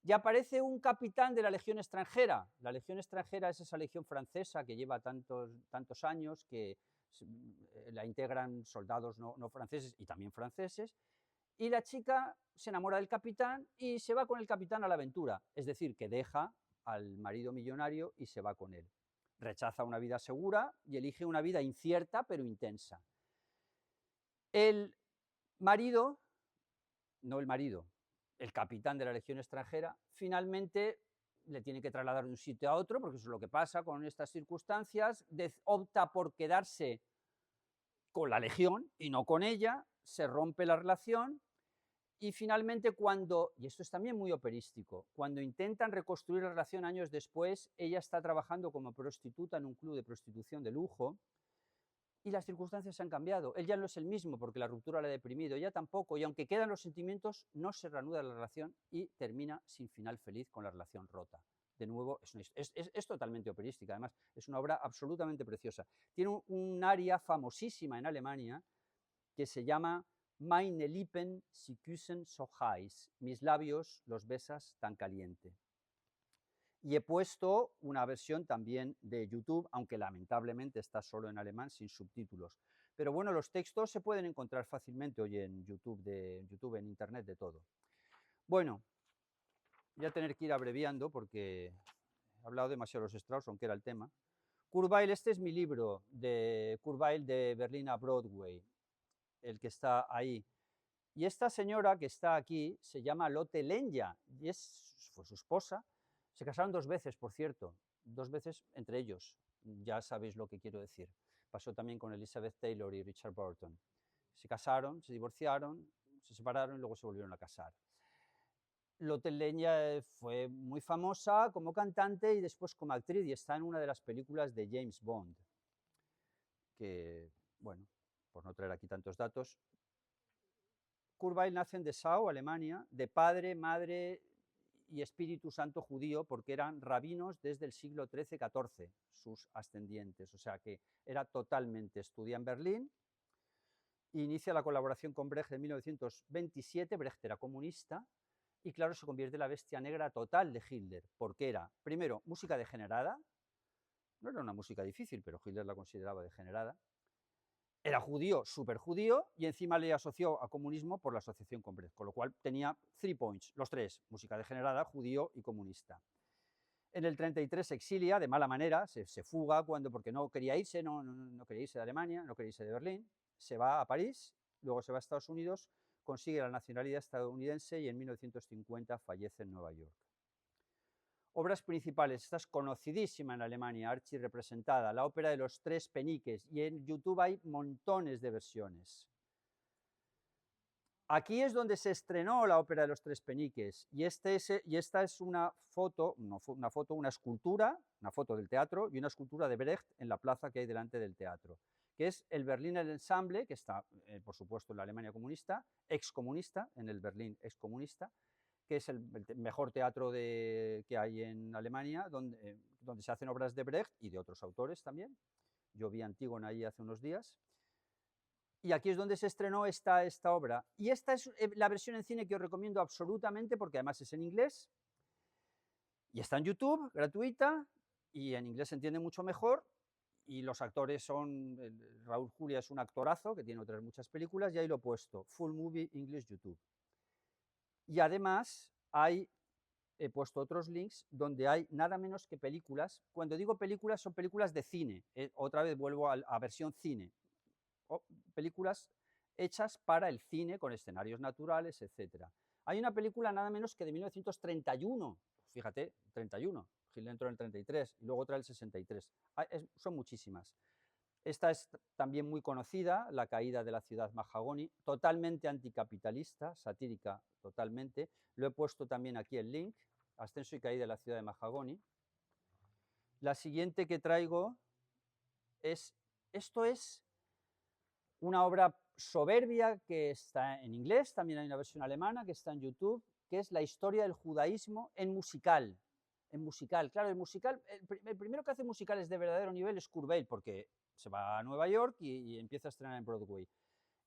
Y aparece un capitán de la Legión extranjera. La Legión extranjera es esa legión francesa que lleva tantos años, que la integran soldados no franceses y también franceses, y la chica se enamora del capitán y se va con el capitán a la aventura, es decir, que deja al marido millonario y se va con él. Rechaza una vida segura y elige una vida incierta pero intensa. El marido, no el marido, el capitán de la Legión extranjera, finalmente le tiene que trasladar de un sitio a otro, porque eso es lo que pasa con estas circunstancias, opta por quedarse con la Legión y no con ella, se rompe la relación, y finalmente y esto es también muy operístico, cuando intentan reconstruir la relación años después, ella está trabajando como prostituta en un club de prostitución de lujo, y las circunstancias han cambiado. Él ya no es el mismo porque la ruptura le ha deprimido, ella tampoco, y aunque quedan los sentimientos, no se reanuda la relación y termina sin final feliz, con la relación rota. De nuevo, es totalmente operística, además es una obra absolutamente preciosa. Tiene un aria famosísima en Alemania que se llama Meine Lippen, sie küssen so heiß, mis labios los besas tan caliente. Y he puesto una versión también de YouTube, aunque lamentablemente está solo en alemán, sin subtítulos. Pero bueno, los textos se pueden encontrar fácilmente hoy en YouTube, en Internet, de todo. Bueno, voy a tener que ir abreviando porque he hablado demasiado de los Strauss, aunque era el tema. Kurt Weill, este es mi libro de Kurt Weill, de Berlín a Broadway, el que está ahí. Y esta señora que está aquí se llama Lotte Lenya y fue su esposa. Se casaron 2 veces, por cierto, 2 veces entre ellos. Ya sabéis lo que quiero decir. Pasó también con Elizabeth Taylor y Richard Burton. Se casaron, se divorciaron, se separaron y luego se volvieron a casar. Lotte Lenya fue muy famosa como cantante y después como actriz, y está en una de las películas de James Bond, que, bueno, por no traer aquí tantos datos, Kurt Weill nace en Dessau, Alemania, de padre, madre y Espíritu Santo judío, porque eran rabinos desde el siglo XIII-XIV, sus ascendientes, o sea que era totalmente, estudia en Berlín, inicia la colaboración con Brecht en 1927, Brecht era comunista, y claro, se convierte en la bestia negra total de Hitler, porque era, primero, música degenerada, no era una música difícil, pero Hitler la consideraba degenerada, era judío, súper judío, y encima le asoció a comunismo por la asociación con Brecht, con lo cual tenía 3 points, los tres, música degenerada, judío y comunista. En el 33 se exilia de mala manera, se fuga porque no quería irse, no quería irse de Alemania, no quería irse de Berlín, se va a París, luego se va a Estados Unidos, consigue la nacionalidad estadounidense y en 1950 fallece en Nueva York. Obras principales, esta es conocidísima en Alemania, archirrepresentada, la ópera de los tres peniques, y en YouTube hay montones de versiones. Aquí es donde se estrenó la ópera de los tres peniques, y esta es una foto, una escultura, una foto del teatro y una escultura de Brecht en la plaza que hay delante del teatro, que es el Berliner Ensemble, que está, por supuesto, en la Alemania comunista, excomunista, en el Berlín excomunista, que es el mejor teatro que hay en Alemania, donde se hacen obras de Brecht y de otros autores también. Yo vi Antígona ahí hace unos días. Y aquí es donde se estrenó esta obra. Y esta es la versión en cine que os recomiendo absolutamente, porque además es en inglés, y está en YouTube, gratuita, y en inglés se entiende mucho mejor, y los actores son, Raúl Julia es un actorazo, que tiene otras muchas películas, y ahí lo he puesto, Full Movie English YouTube. Y además he puesto otros links donde hay nada menos que películas. Cuando digo películas, son películas de cine. Otra vez vuelvo a versión cine. Películas hechas para el cine, con escenarios naturales, etc. Hay una película nada menos que de 1931, fíjate, 31, Gil entró en el 33, y luego otra del 63. Son muchísimas. Esta es también muy conocida, La caída de la ciudad Mahagoni, totalmente anticapitalista, satírica totalmente. Lo he puesto también aquí el link, Ascenso y caída de la ciudad de Mahagoni. La siguiente que traigo esto es una obra soberbia que está en inglés, también hay una versión alemana que está en YouTube, que es La historia del judaísmo en musical. En musical, claro, el primero que hace musicales de verdadero nivel es Kurt Weill, porque se va a Nueva York y empieza a estrenar en Broadway.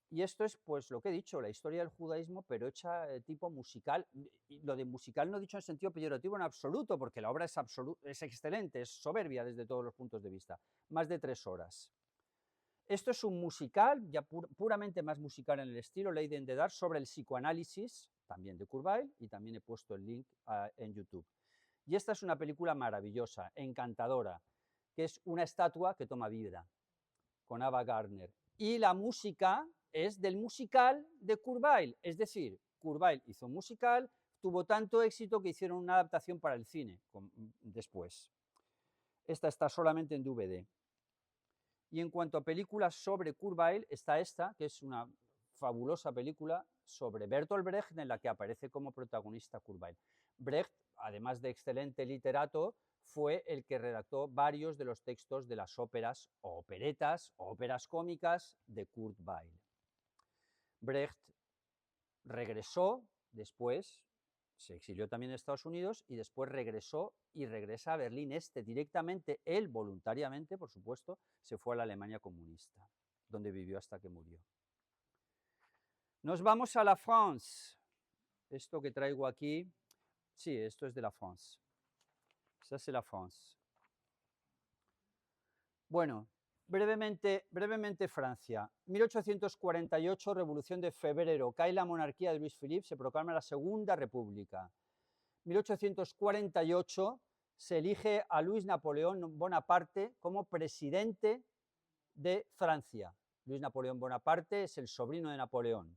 Y esto es, pues, lo que he dicho, la historia del judaísmo, pero hecha tipo musical. Y lo de musical no he dicho en sentido peyorativo en absoluto, porque la obra es excelente, es soberbia desde todos los puntos de vista. Más de 3 horas. Esto es un musical, ya puramente más musical en el estilo, Leiden de Dar, sobre el psicoanálisis, también de Kurt Weill, y también he puesto el link en YouTube. Y esta es una película maravillosa, encantadora, que es una estatua que toma vida, con Ava Gardner. Y la música es del musical de Kurt Weill, es decir, Kurt Weill hizo un musical, tuvo tanto éxito que hicieron una adaptación para el cine después. Esta está solamente en DVD. Y en cuanto a películas sobre Kurt Weill, está esta, que es una fabulosa película sobre Bertolt Brecht, en la que aparece como protagonista Kurt Weill. Brecht, además de excelente literato, fue el que redactó varios de los textos de las óperas o operetas o óperas cómicas de Kurt Weill. Brecht regresó después, se exilió también en Estados Unidos y después regresó y regresa a Berlín Este directamente, él voluntariamente, por supuesto, se fue a la Alemania comunista, donde vivió hasta que murió. Nos vamos a la France. Esto que traigo aquí, sí, esto es de la France. Esta es la France. Bueno, brevemente Francia. 1848, Revolución de Febrero, cae la monarquía de Luis Philippe, se proclama la Segunda República. 1848 se elige a Luis Napoleón Bonaparte como presidente de Francia. Luis Napoleón Bonaparte es el sobrino de Napoleón.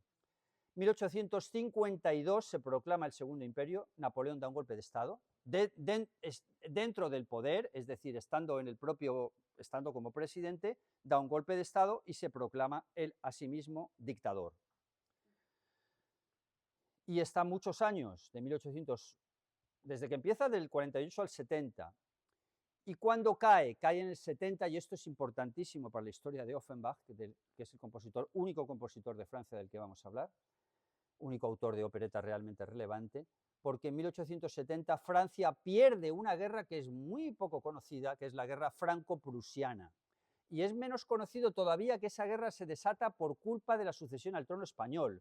1852 se proclama el Segundo Imperio, Napoleón da un golpe de Estado, dentro del poder, es decir, estando como presidente, da un golpe de Estado y se proclama él a sí mismo dictador. Y está muchos años, desde que empieza del 48 al 70. Y cuando cae en el 70, y esto es importantísimo para la historia de Offenbach, que es el único compositor de Francia del que vamos a hablar, único autor de opereta realmente relevante, porque en 1870 Francia pierde una guerra que es muy poco conocida, que es la guerra franco-prusiana. Y es menos conocido todavía que esa guerra se desata por culpa de la sucesión al trono español,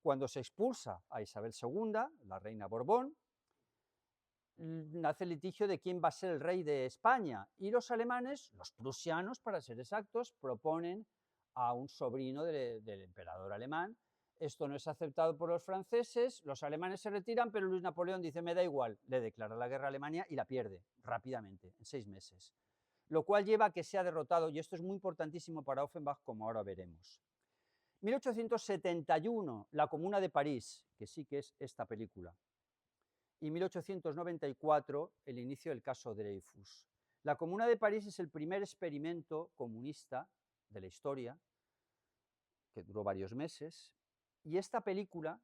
cuando se expulsa a Isabel II, la reina Borbón, nace el litigio de quién va a ser el rey de España, y los alemanes, los prusianos para ser exactos, proponen a un sobrino del emperador alemán. Esto no es aceptado por los franceses, los alemanes se retiran, pero Luis Napoleón dice, me da igual, le declara la guerra a Alemania y la pierde rápidamente, en 6 meses. Lo cual lleva a que sea derrotado, y esto es muy importantísimo para Offenbach, como ahora veremos. 1871, La Comuna de París, que sí que es esta película. Y 1894, el inicio del caso Dreyfus. La Comuna de París es el primer experimento comunista de la historia, que duró varios meses, y esta película,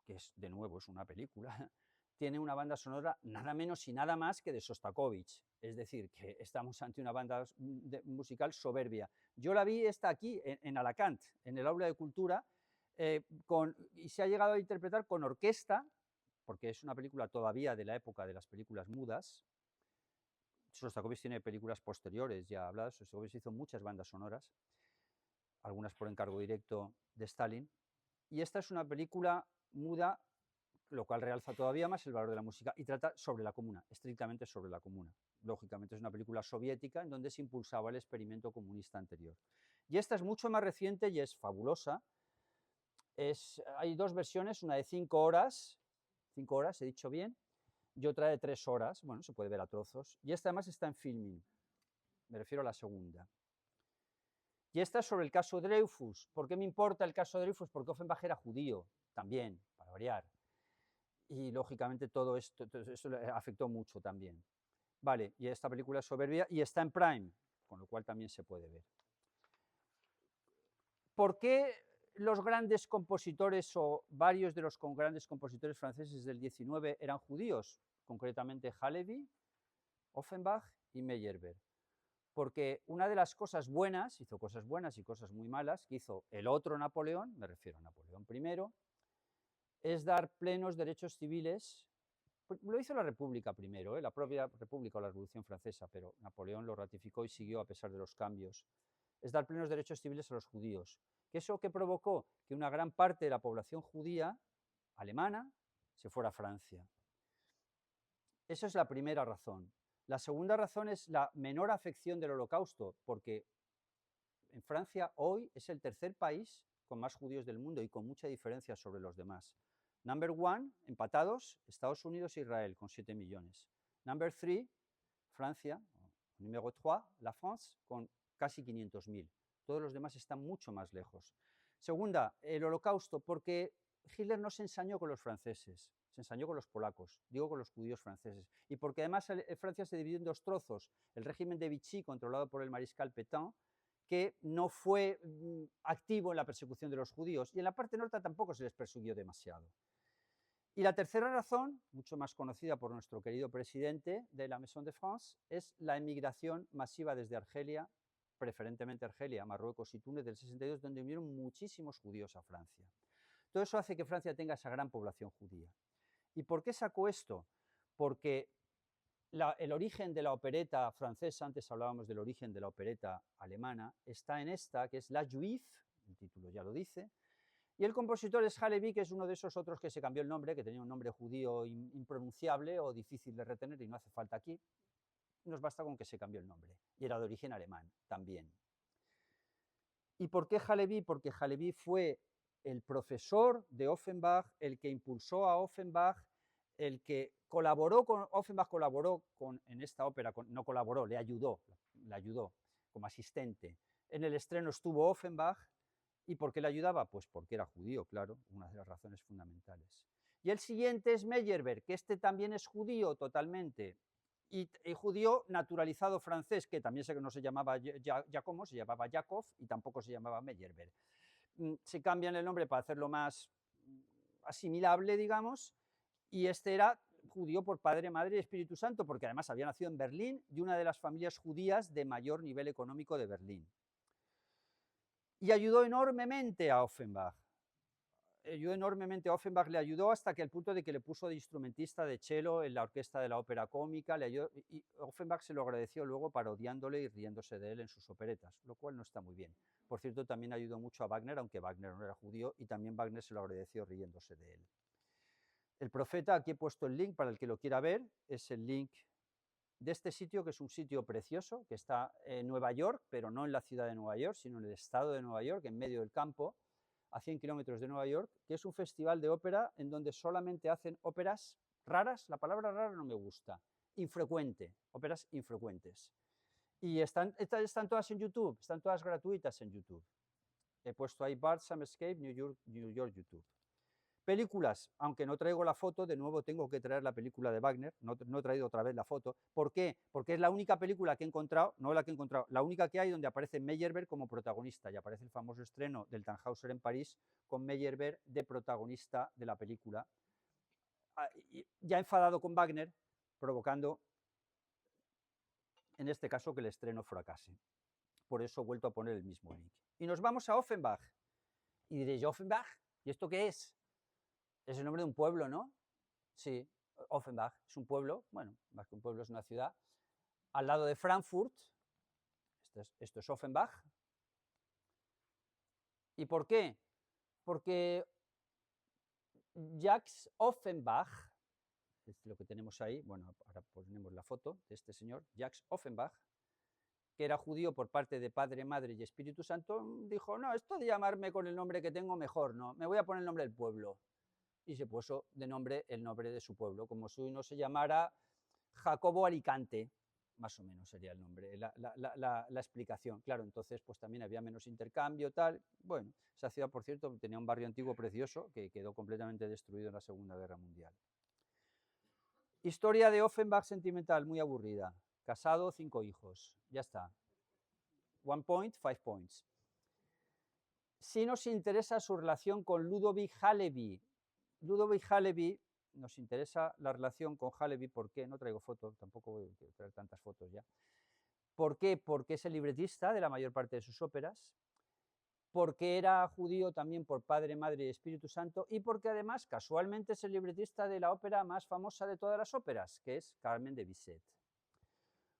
que es, de nuevo, es una película, tiene una banda sonora nada menos y nada más que de Sostakovich, es decir, que estamos ante una banda musical soberbia. Yo la vi esta aquí, en Alacant, en el Aula de Cultura, y se ha llegado a interpretar con orquesta, porque es una película todavía de la época de las películas mudas. Sostakovich tiene películas posteriores ya habladas, Sostakovich hizo muchas bandas sonoras, algunas por encargo directo de Stalin, y esta es una película muda, lo cual realza todavía más el valor de la música, y trata sobre la comuna, estrictamente sobre la comuna. Lógicamente es una película soviética en donde se impulsaba el experimento comunista anterior. Y esta es mucho más reciente y es fabulosa. Hay 2 versiones, una de 5 horas, he dicho bien, y otra de 3 horas, bueno, se puede ver a trozos, y esta además está en Filmin, me refiero a la segunda. Y esta es sobre el caso Dreyfus. ¿Por qué me importa el caso Dreyfus? Porque Offenbach era judío, también, para variar. Y lógicamente todo esto le afectó mucho también. Vale, y esta película es soberbia y está en Prime, con lo cual también se puede ver. ¿Por qué los grandes compositores o varios de los grandes compositores franceses del 19 eran judíos? Concretamente Halevi, Offenbach y Meyerbeer. Porque una de las cosas buenas, hizo cosas buenas y cosas muy malas, que hizo el otro Napoleón, me refiero a Napoleón I, es dar plenos derechos civiles. Lo hizo la República primero, la propia República o la Revolución Francesa, pero Napoleón lo ratificó y siguió a pesar de los cambios. Es dar plenos derechos civiles a los judíos. ¿Eso qué provocó? Que una gran parte de la población judía alemana se fuera a Francia. Esa es la primera razón. La segunda razón es la menor afección del Holocausto, porque en Francia hoy es el tercer país con más judíos del mundo y con mucha diferencia sobre los demás. Number 1, empatados, Estados Unidos e Israel, con 7 millones. Number 3, Francia. Número 3, la France, con casi 500.000. Todos los demás están mucho más lejos. Segunda, el Holocausto, porque Hitler no se ensañó con los franceses, se ensañó con los polacos, digo con los judíos franceses. Y porque además Francia se dividió en 2 trozos, el régimen de Vichy, controlado por el mariscal Pétain, que no fue activo en la persecución de los judíos, y en la parte norte tampoco se les persiguió demasiado. Y la tercera razón, mucho más conocida por nuestro querido presidente de la Maison de France, es la emigración masiva desde Argelia, preferentemente Argelia, Marruecos y Túnez del 62, donde vinieron muchísimos judíos a Francia. Todo eso hace que Francia tenga esa gran población judía. ¿Y por qué sacó esto? Porque el origen de la opereta francesa, antes hablábamos del origen de la opereta alemana, está en esta, que es La Juive, el título ya lo dice, y el compositor es Halevi, que es uno de esos otros que se cambió el nombre, que tenía un nombre judío impronunciable o difícil de retener y no hace falta aquí. Nos basta con que se cambió el nombre. Y era de origen alemán también. ¿Y por qué Halevi? Porque Halevi fue el profesor de Offenbach, el que impulsó a Offenbach, el que colaboró con Offenbach, en esta ópera, no colaboró, le ayudó como asistente. En el estreno estuvo Offenbach. ¿Y por qué le ayudaba? Pues porque era judío, claro, una de las razones fundamentales. Y el siguiente es Meyerbeer, que este también es judío totalmente, y judío naturalizado francés, que también no se llamaba Giacomo, se llamaba Yakov y tampoco se llamaba Meyerbeer. Se cambian el nombre para hacerlo más asimilable, digamos, y este era judío por padre, madre y Espíritu Santo, porque además había nacido en Berlín y una de las familias judías de mayor nivel económico de Berlín. Y ayudó enormemente a Offenbach. Offenbach le ayudó hasta que al punto de que le puso de instrumentista de cello en la orquesta de la ópera cómica, y Offenbach se lo agradeció luego parodiándole y riéndose de él en sus operetas, lo cual no está muy bien. Por cierto, también ayudó mucho a Wagner, aunque Wagner no era judío, y también Wagner se lo agradeció riéndose de él. El Profeta, aquí he puesto el link para el que lo quiera ver, es el link de este sitio, que es un sitio precioso, que está en Nueva York, pero no en la ciudad de Nueva York, sino en el estado de Nueva York, en medio del campo, a 100 kilómetros de Nueva York, que es un festival de ópera en donde solamente hacen óperas raras, la palabra rara no me gusta, infrecuente, óperas infrecuentes. Y están todas en YouTube, están todas gratuitas en YouTube. He puesto ahí Bartram Escape, New York YouTube. Películas, aunque no traigo la foto, de nuevo tengo que traer la película de Wagner, no he traído otra vez la foto. ¿Por qué? Porque es la única película que he encontrado, no la que he encontrado, la única que hay donde aparece Meyerbeer como protagonista, y aparece el famoso estreno del Tannhäuser en París con Meyerbeer de protagonista de la película, ya enfadado con Wagner, provocando, en este caso, que el estreno fracase. Por eso he vuelto a poner el mismo link. Y nos vamos a Offenbach. Y diréis, ¿Offenbach? ¿Y esto qué es? Es el nombre de un pueblo, ¿no? Sí, Offenbach es un pueblo, bueno, más que un pueblo es una ciudad, al lado de Frankfurt. Esto es Offenbach. ¿Y por qué? Porque Jacques Offenbach, es lo que tenemos ahí, bueno, ahora ponemos la foto de este señor, Jacques Offenbach, que era judío por parte de Padre, Madre y Espíritu Santo, dijo, no, esto de llamarme con el nombre que tengo mejor, no, me voy a poner el nombre del pueblo. Y se puso de nombre el nombre de su pueblo, como si uno se llamara Jacobo Alicante, más o menos sería el nombre, la explicación. Claro, entonces pues también había menos intercambio, tal. Bueno, esa ciudad, por cierto, tenía un barrio antiguo precioso que quedó completamente destruido en la Segunda Guerra Mundial. Historia de Offenbach sentimental, muy aburrida. Casado, 5 hijos, ya está. 1 point, 5 points. Si nos interesa su relación con Ludovic Haleby. Ludovic Haleby, nos interesa la relación con Haleby, ¿por qué? No traigo fotos, tampoco voy a traer tantas fotos ya. ¿Por qué? Porque es el libretista de la mayor parte de sus óperas, porque era judío también por Padre, Madre y Espíritu Santo, y porque además casualmente es el libretista de la ópera más famosa de todas las óperas, que es Carmen de Bizet.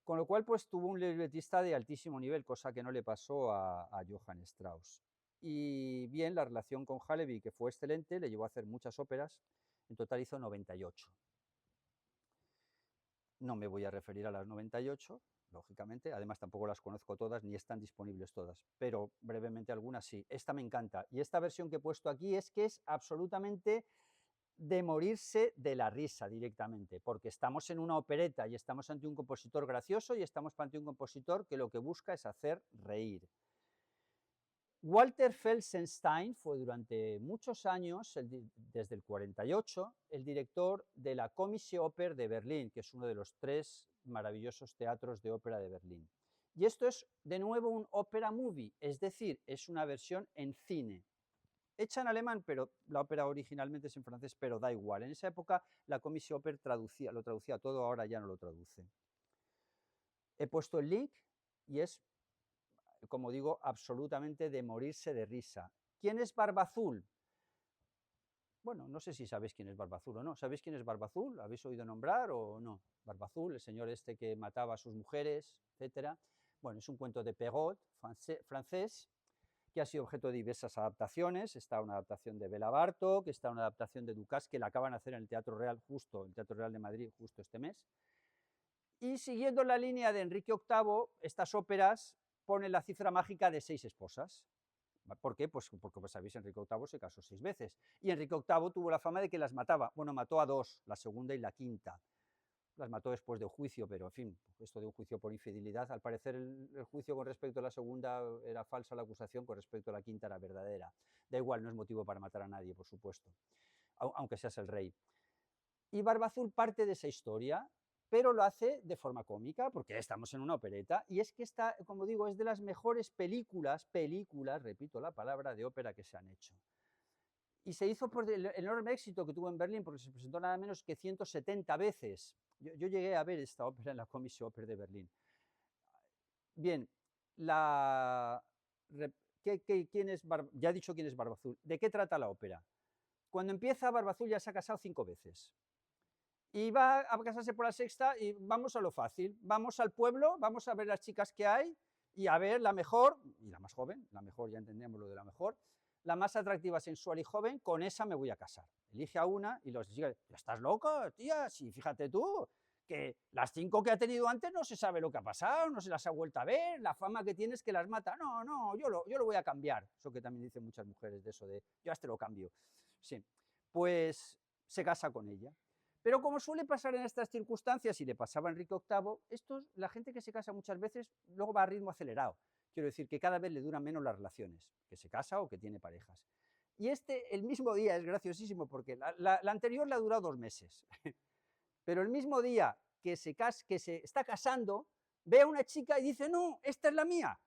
Con lo cual, pues tuvo un libretista de altísimo nivel, cosa que no le pasó a Johann Strauss. Y bien, la relación con Haleby, que fue excelente, le llevó a hacer muchas óperas, en total hizo 98. No me voy a referir a las 98, lógicamente, además tampoco las conozco todas, ni están disponibles todas, pero brevemente algunas sí. Esta me encanta, y esta versión que he puesto aquí es que es absolutamente de morirse de la risa directamente, porque estamos en una opereta y estamos ante un compositor gracioso y estamos ante un compositor que lo que busca es hacer reír. Walter Felsenstein fue durante muchos años, desde el 48, el director de la Komische-Oper de Berlín, que es uno de los 3 maravillosos teatros de ópera de Berlín. Y esto es, de nuevo, un opera movie, es decir, es una versión en cine. Hecha en alemán, pero la ópera originalmente es en francés, pero da igual. En esa época la Komische-Oper lo traducía todo, ahora ya no lo traduce. He puesto el link y es, como digo, absolutamente de morirse de risa. ¿Quién es Barba Azul? Bueno, no sé si sabéis quién es Barba Azul o no. ¿Sabéis quién es Barba Azul? ¿Habéis oído nombrar o no? Barba Azul, el señor este que mataba a sus mujeres, etc. Bueno, es un cuento de Perrault, francés, que ha sido objeto de diversas adaptaciones. Está una adaptación de Béla Bartók, está una adaptación de Dukas, que la acaban de hacer en el Teatro Real el Teatro Real de Madrid, justo este mes. Y siguiendo la línea de Enrique VIII, estas óperas ponen la cifra mágica de 6 esposas. ¿Por qué? Pues porque, como sabéis, Enrique VIII se casó 6 veces. Y Enrique VIII tuvo la fama de que las mataba. Bueno, mató a 2, la segunda y la quinta. Las mató después de un juicio, pero en fin, esto de un juicio por infidelidad, al parecer el juicio con respecto a la segunda era falsa, la acusación con respecto a la quinta era verdadera. Da igual, no es motivo para matar a nadie, por supuesto, aunque seas el rey. Y Barba Azul parte de esa historia, pero lo hace de forma cómica, porque estamos en una opereta, y es que esta, como digo, es de las mejores películas, repito la palabra, de ópera que se han hecho. Y se hizo por el enorme éxito que tuvo en Berlín, porque se presentó nada menos que 170 veces. Yo llegué a ver esta ópera en la Komische-Oper de Berlín. Bien, ¿quién es ya he dicho quién es Barba Azul. ¿De qué trata la ópera? Cuando empieza, Barba Azul ya se ha casado 5 veces. Y va a casarse por la sexta y vamos a lo fácil. Vamos al pueblo, vamos a ver las chicas que hay y a ver la mejor, y la más joven, la mejor ya entendemos lo de la mejor, la más atractiva, sensual y joven, con esa me voy a casar. Elige a una y los chicas, ¿estás loco, tía? Sí, fíjate tú, que las 5 que ha tenido antes no se sabe lo que ha pasado, no se las ha vuelto a ver, la fama que tiene es que las mata. No, no, yo lo voy a cambiar. Eso que también dicen muchas mujeres de eso de, yo hasta lo cambio. Sí, pues se casa con ella. Pero como suele pasar en estas circunstancias, y le pasaba a Enrique VIII, la gente que se casa muchas veces luego va a ritmo acelerado. Quiero decir que cada vez le duran menos las relaciones, que se casa o que tiene parejas. Y el mismo día, es graciosísimo, porque la anterior le ha durado 2 meses, pero el mismo día que se está casando, ve a una chica y dice, no, esta es la mía.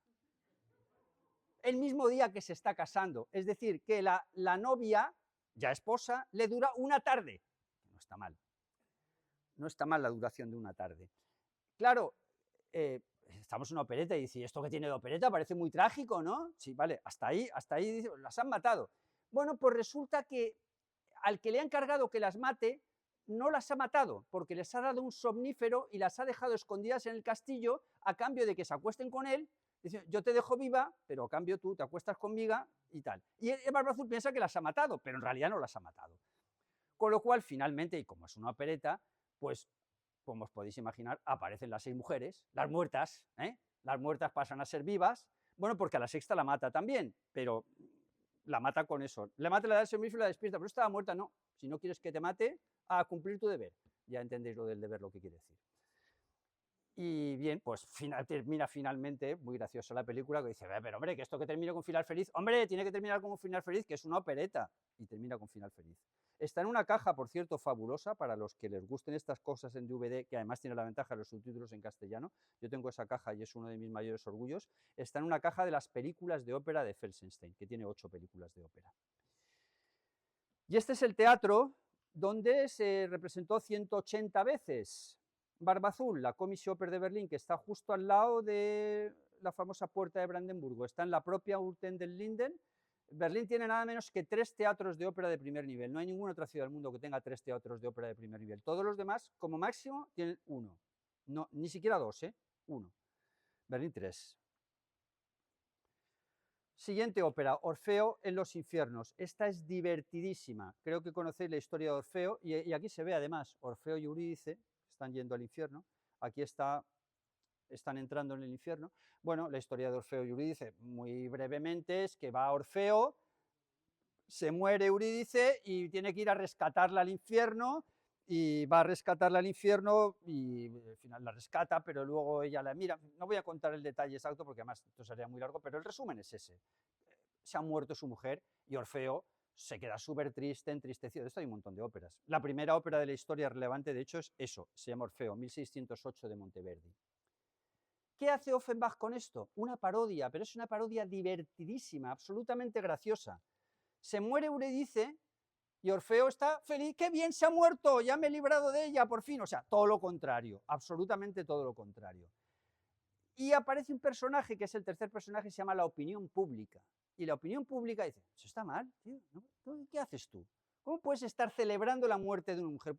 El mismo día que se está casando. Es decir, que la novia, ya esposa, le dura una tarde. No está mal. No está mal la duración de una tarde. Claro, estamos en una opereta y dice, ¿esto que tiene de opereta? Parece muy trágico, ¿no? Sí, vale, hasta ahí dice, las han matado. Bueno, pues resulta que al que le ha encargado que las mate, no las ha matado, porque les ha dado un somnífero y las ha dejado escondidas en el castillo a cambio de que se acuesten con él. Dice, yo te dejo viva, pero a cambio tú te acuestas conmigo y tal. Y el Barba Azul piensa que las ha matado, pero en realidad no las ha matado. Con lo cual, finalmente, y como es una opereta, pues, como os podéis imaginar, aparecen las 6 mujeres, las muertas, ¿eh? Las muertas pasan a ser vivas, bueno, porque a la sexta la mata también, pero la mata con eso. Le mata, le da el somnífero y la despierta, pero estaba muerta, no. Si no quieres que te mate, a cumplir tu deber. Ya entendéis lo del deber, lo que quiere decir. Y bien, pues termina finalmente, muy graciosa la película, que dice, pero hombre, que esto que termine con final feliz, hombre, tiene que terminar con un final feliz, que es una opereta, y termina con final feliz. Está en una caja, por cierto, fabulosa, para los que les gusten estas cosas en DVD, que además tiene la ventaja de los subtítulos en castellano. Yo tengo esa caja y es uno de mis mayores orgullos. Está en una caja de las películas de ópera de Felsenstein, que tiene 8 películas de ópera. Y este es el teatro donde se representó 180 veces. Barba Azul, la Komische de Berlín, que está justo al lado de la famosa Puerta de Brandenburgo, está en la propia Urten den Linden. Berlín tiene nada menos que 3 teatros de ópera de primer nivel. No hay ninguna otra ciudad del mundo que tenga 3 teatros de ópera de primer nivel. Todos los demás, como máximo, tienen 1. No, ni siquiera 2, 1. Berlín 3. Siguiente ópera, Orfeo en los infiernos. Esta es divertidísima. Creo que conocéis la historia de Orfeo y aquí se ve además Orfeo y Eurídice están yendo al infierno. Aquí están entrando en el infierno. Bueno, la historia de Orfeo y Eurídice, muy brevemente, es que va Orfeo, se muere Eurídice y tiene que ir a rescatarla al infierno, y va a rescatarla al infierno y al final la rescata, pero luego ella la mira. No voy a contar el detalle exacto porque además esto sería muy largo, pero el resumen es ese. Se ha muerto su mujer y Orfeo se queda súper triste, entristecido. De esto hay un montón de óperas. La primera ópera de la historia relevante, de hecho, es eso, se llama Orfeo, 1608 de Monteverdi. ¿Qué hace Offenbach con esto? Una parodia, pero es una parodia divertidísima, absolutamente graciosa. Se muere Eurídice y Orfeo está feliz, ¡qué bien se ha muerto! Ya me he librado de ella, por fin. O sea, todo lo contrario, absolutamente todo lo contrario. Y aparece un personaje, que es el tercer personaje, se llama la opinión pública. Y la opinión pública dice, eso está mal, tío, ¿no? ¿Qué haces tú? ¿Cómo puedes estar celebrando la muerte de una mujer?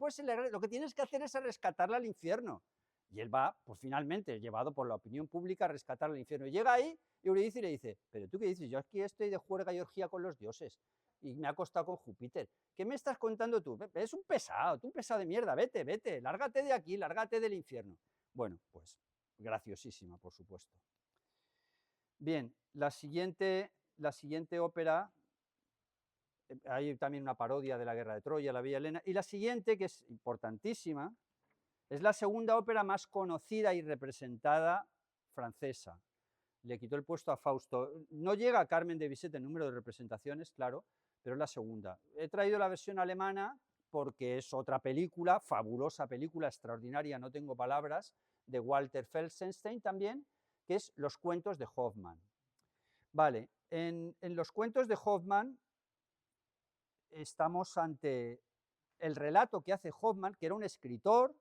Lo que tienes que hacer es rescatarla al infierno. Y él va, pues finalmente, llevado por la opinión pública, a rescatarla al infierno. Y llega ahí y Eurídice le dice, pero ¿tú qué dices? Yo aquí estoy de juerga y orgía con los dioses y me ha acostado con Júpiter. ¿Qué me estás contando tú? Es un pesado, tú un pesado de mierda, vete, vete, lárgate de aquí, lárgate del infierno. Bueno, pues graciosísima, por supuesto. Bien, la siguiente ópera, hay también una parodia de la Guerra de Troya, la Bella Helena, y la siguiente, que es importantísima, es la segunda ópera más conocida y representada francesa. Le quitó el puesto a Fausto. No llega a Carmen de Bizet en número de representaciones, claro, pero es la segunda. He traído la versión alemana porque es otra película, fabulosa película, extraordinaria, no tengo palabras, de Walter Felsenstein también, que es Los cuentos de Hoffmann. Vale, en los cuentos de Hoffmann estamos ante el relato que hace Hoffmann, que era un escritor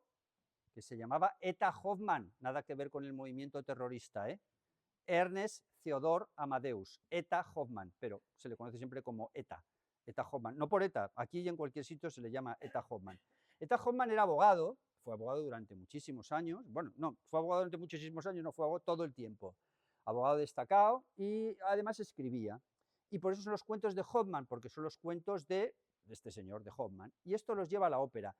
que se llamaba Eta Hoffmann, nada que ver con el movimiento terrorista, Ernest Theodor Amadeus, Eta Hoffmann, pero se le conoce siempre como Eta Hoffmann, no por Eta, aquí y en cualquier sitio se le llama Eta Hoffmann. Eta Hoffmann era abogado, fue abogado durante muchísimos años, bueno, no, fue abogado durante muchísimos años, no fue abogado todo el tiempo, abogado destacado y además escribía. Y por eso son los cuentos de Hoffmann, porque son los cuentos de este señor, de Hoffmann, y esto los lleva a la ópera.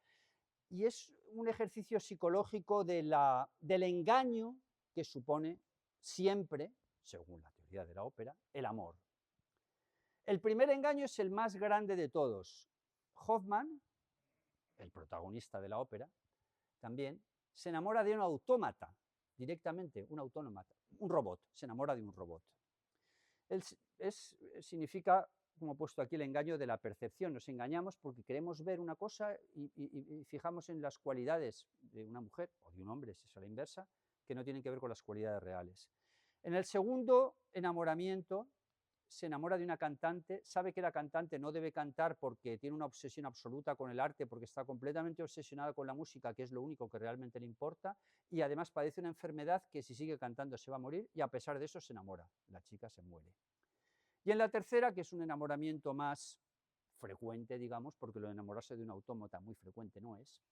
y es un ejercicio psicológico del engaño que supone siempre, según la teoría de la ópera, el amor. El primer engaño es el más grande de todos. Hoffmann, el protagonista de la ópera, también se enamora de un autómata, directamente, un autómata, un robot, se enamora de un robot. Significa, como he puesto aquí, el engaño de la percepción. Nos engañamos porque queremos ver una cosa y fijamos en las cualidades de una mujer o de un hombre, si es a la inversa, que no tienen que ver con las cualidades reales. En el segundo enamoramiento, se enamora de una cantante, sabe que la cantante no debe cantar porque tiene una obsesión absoluta con el arte, porque está completamente obsesionada con la música, que es lo único que realmente le importa, y además padece una enfermedad que si sigue cantando se va a morir, y a pesar de eso se enamora, la chica se muere. Y en la tercera, que es un enamoramiento más frecuente, digamos, porque lo de enamorarse de un autómata muy frecuente no es,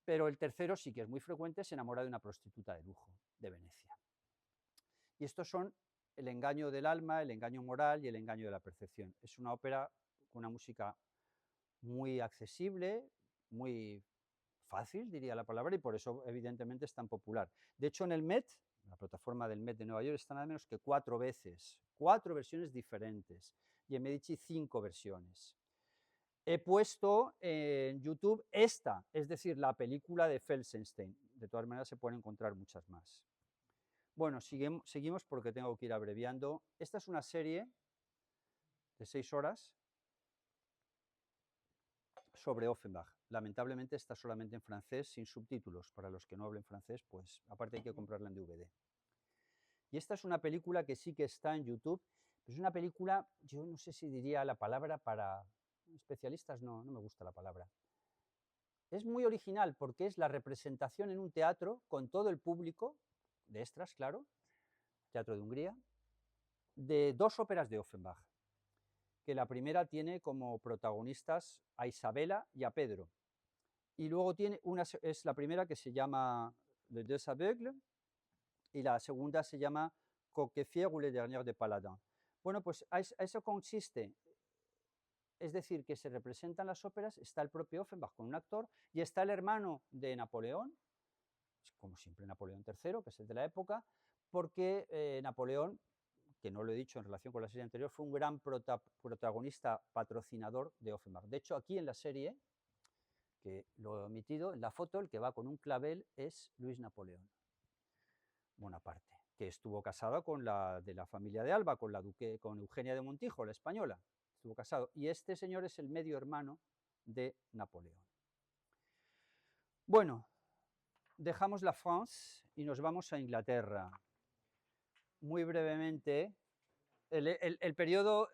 pero el tercero sí que es muy frecuente, se enamora de una prostituta de lujo de Venecia. Y estos son el engaño del alma, el engaño moral y el engaño de la percepción. Es una ópera con una música muy accesible, muy fácil, diría la palabra, y por eso evidentemente es tan popular. De hecho, en el Met, la plataforma del Met de Nueva York, está nada menos que 4 veces, 4 versiones diferentes, y en Medici 5 versiones. He puesto en YouTube esta, es decir, la película de Felsenstein. De todas maneras se pueden encontrar muchas más. Bueno, seguimos porque tengo que ir abreviando. Esta es una serie de 6 horas sobre Offenbach. Lamentablemente está solamente en francés, sin subtítulos. Para los que no hablen francés, pues aparte hay que comprarla en DVD. Y esta es una película que sí que está en YouTube. Es una película, yo no sé si diría la palabra para especialistas, no me gusta la palabra. Es muy original porque es la representación en un teatro con todo el público, de extras, claro, Teatro de Hungría, de 2 óperas de Offenbach, que la primera tiene como protagonistas a Isabela y a Pedro. Y luego tiene es la primera que se llama Les Deux Aveugles y la segunda se llama Coquefier ou les Derniers de Paladin. Bueno, pues a eso consiste, es decir, que se representan las óperas, está el propio Offenbach con un actor y está el hermano de Napoleón, como siempre Napoleón III, que es el de la época, porque Napoleón, que no lo he dicho en relación con la serie anterior, fue un gran protagonista, patrocinador de Offenbach. De hecho, aquí en la serie, que lo he omitido, en la foto el que va con un clavel es Luis Napoleón Bonaparte, que estuvo casado con la de la familia de Alba, con Eugenia de Montijo, la española. Estuvo casado. Y este señor es el medio hermano de Napoleón. Bueno, dejamos la France y nos vamos a Inglaterra. Muy brevemente, el periodo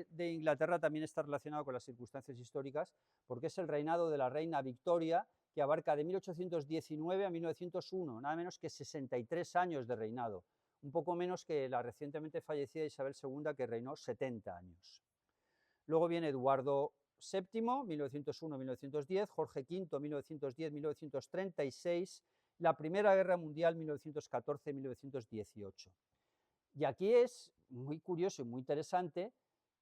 de Inglaterra también está relacionado con las circunstancias históricas, porque es el reinado de la reina Victoria, que abarca de 1819 a 1901, nada menos que 63 años de reinado, un poco menos que la recientemente fallecida Isabel II, que reinó 70 años. Luego viene Eduardo VII, 1901-1910, Jorge V, 1910-1936, la Primera Guerra Mundial, 1914-1918. Y aquí es muy curioso y muy interesante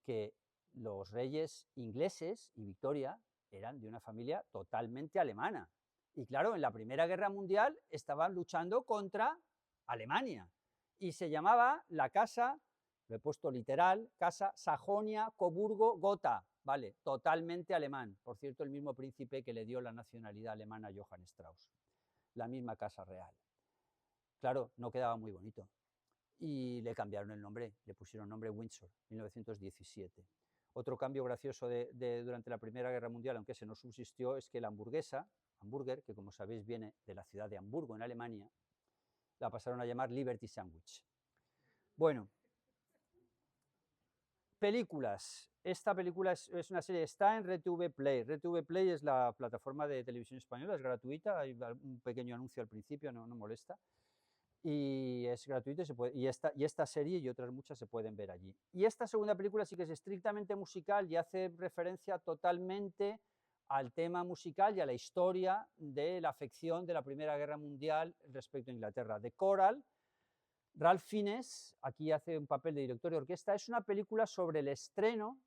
que los reyes ingleses y Victoria eran de una familia totalmente alemana. Y claro, en la Primera Guerra Mundial estaban luchando contra Alemania. Y se llamaba la casa, lo he puesto literal, casa Sajonia-Coburgo-Gotha, ¿vale? Totalmente alemán. Por cierto, el mismo príncipe que le dio la nacionalidad alemana a Johann Strauss. La misma casa real. Claro, no quedaba muy bonito. Y le cambiaron el nombre, le pusieron nombre Windsor, 1917. Otro cambio gracioso durante la Primera Guerra Mundial, aunque ese no subsistió, es que la hamburger, que como sabéis viene de la ciudad de Hamburgo, en Alemania, la pasaron a llamar Liberty Sandwich. Bueno, películas. Esta película es una serie, está en RTV Play. RTV Play es la plataforma de televisión española, es gratuita, hay un pequeño anuncio al principio, no molesta. Y es gratuito y esta serie y otras muchas se pueden ver allí. Y esta segunda película sí que es estrictamente musical y hace referencia totalmente al tema musical y a la historia de la afección de la Primera Guerra Mundial respecto a Inglaterra. The Choral, Ralph Fiennes, aquí hace un papel de director de orquesta, es una película sobre el estreno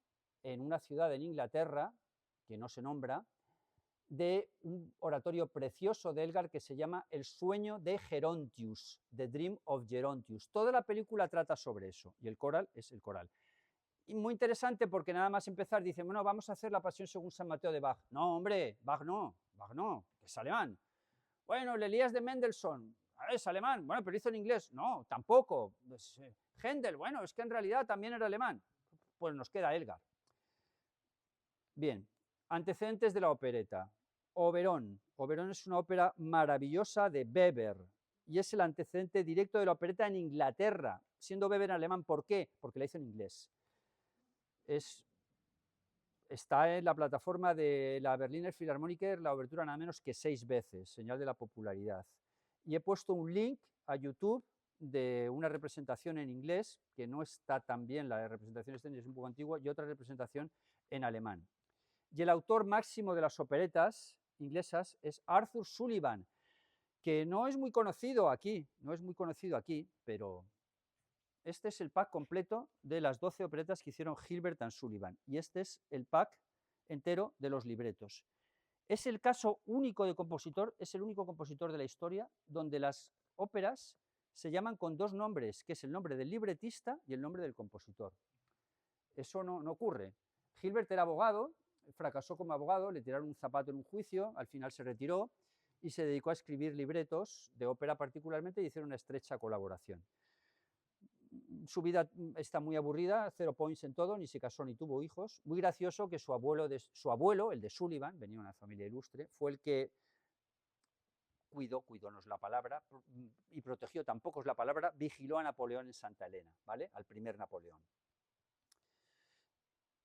en una ciudad en Inglaterra, que no se nombra, de un oratorio precioso de Elgar que se llama El sueño de Gerontius, The Dream of Gerontius. Toda la película trata sobre eso, y el coral es el coral. Y muy interesante porque nada más empezar dicen, bueno, vamos a hacer la Pasión según San Mateo de Bach. No, hombre, Bach no, que es alemán. Bueno, el Elías de Mendelssohn, es alemán, bueno, pero hizo en inglés. No, tampoco. Pues, Händel, bueno, es que en realidad también era alemán. Pues nos queda Elgar. Bien, antecedentes de la opereta. Oberón. Oberón es una ópera maravillosa de Weber y es el antecedente directo de la opereta en Inglaterra, siendo Weber alemán. ¿Por qué? Porque la hizo en inglés. Está en la plataforma de la Berliner Philharmoniker la obertura nada menos que 6 veces, señal de la popularidad. Y he puesto un link a YouTube de una representación en inglés, que no está tan bien, la representación escénica es un poco antigua, y otra representación en alemán. Y el autor máximo de las operetas inglesas es Arthur Sullivan, que no es muy conocido aquí, pero este es el pack completo de las 12 operetas que hicieron Gilbert and Sullivan, y este es el pack entero de los libretos. Es el caso único de compositor, es el único compositor de la historia donde las óperas se llaman con 2 nombres, que es el nombre del libretista y el nombre del compositor. Eso no ocurre. Gilbert era abogado, fracasó como abogado, le tiraron un zapato en un juicio, al final se retiró y se dedicó a escribir libretos de ópera particularmente y hicieron una estrecha colaboración. Su vida está muy aburrida, 0 points en todo, ni se casó ni tuvo hijos. Muy gracioso que su abuelo, el de Sullivan, venía de una familia ilustre, fue el que cuidó no es la palabra, y protegió, tampoco es la palabra, vigiló a Napoleón en Santa Elena, ¿vale? Al primer Napoleón.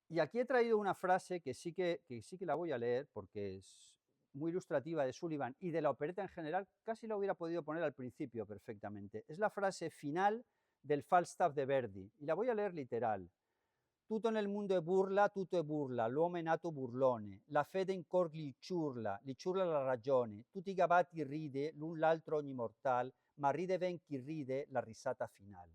Y aquí he traído una frase que sí que la voy a leer porque es muy ilustrativa de Sullivan y de la opereta en general, casi la hubiera podido poner al principio perfectamente. Es la frase final del Falstaff de Verdi, y la voy a leer literal. Tutto nel mondo è burla, tutto è burla, l'uomo è nato burlone, la fede in cor li ciurla la ragione, tutti i gabati ride, l'un l'altro ogni mortal, ma ride ven chi ride la risata final.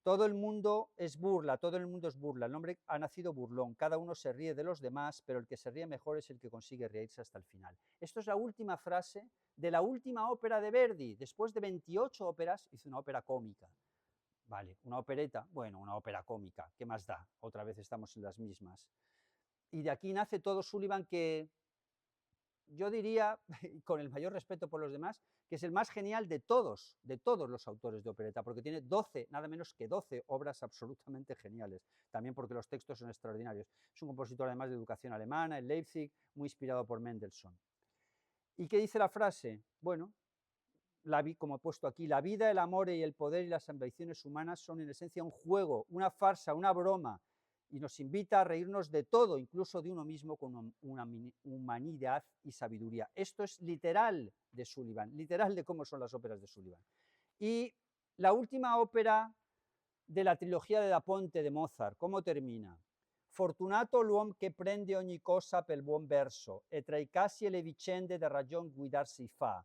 Todo el mundo es burla, el hombre ha nacido burlón, cada uno se ríe de los demás, pero el que se ríe mejor es el que consigue reírse hasta el final. Esto es la última frase de la última ópera de Verdi. Después de 28 óperas, hizo una ópera cómica. Vale, una opereta, bueno, una ópera cómica, ¿qué más da? Otra vez estamos en las mismas. Y de aquí nace todo Sullivan, que yo diría, con el mayor respeto por los demás, que es el más genial de todos los autores de opereta, porque tiene 12, nada menos que 12 obras absolutamente geniales, también porque los textos son extraordinarios. Es un compositor además de educación alemana, en Leipzig, muy inspirado por Mendelssohn. ¿Y qué dice la frase? Bueno, como he puesto aquí, la vida, el amor y el poder y las ambiciones humanas son en esencia un juego, una farsa, una broma, y nos invita a reírnos de todo, incluso de uno mismo, con una humanidad y sabiduría. Esto es literal de Sullivan, literal de cómo son las óperas de Sullivan. Y la última ópera de la trilogía de Da Ponte de Mozart, ¿cómo termina? Fortunato l'uom che prende ogni cosa pel buon verso, e tra i casi e le vicende de ragion guidar si fa.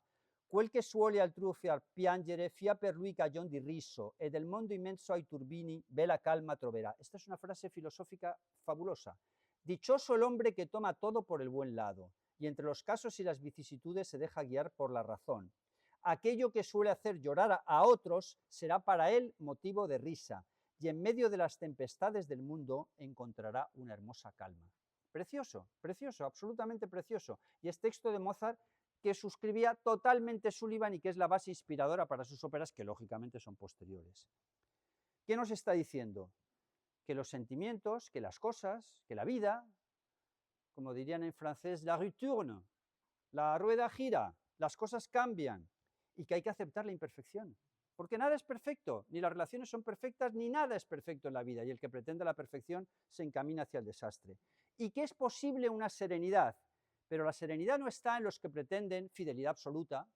Quel che suole altrui far piangere, fia per lui cagion di riso, e del mondo immenso ai turbini, bella calma troverà. Esta es una frase filosófica fabulosa. Dichoso el hombre que toma todo por el buen lado, y entre los casos y las vicisitudes se deja guiar por la razón. Aquello que suele hacer llorar a otros será para él motivo de risa, y en medio de las tempestades del mundo encontrará una hermosa calma. Precioso, precioso, absolutamente precioso. Y es texto de Mozart que suscribía totalmente Sullivan y que es la base inspiradora para sus óperas, que lógicamente son posteriores. ¿Qué nos está diciendo? Que los sentimientos, que las cosas, que la vida, como dirían en francés, la rue tourne, la rueda gira, las cosas cambian, y que hay que aceptar la imperfección. Porque nada es perfecto, ni las relaciones son perfectas, ni nada es perfecto en la vida, y el que pretende la perfección se encamina hacia el desastre. Y que es posible una serenidad, pero la serenidad no está en los que pretenden fidelidad absoluta,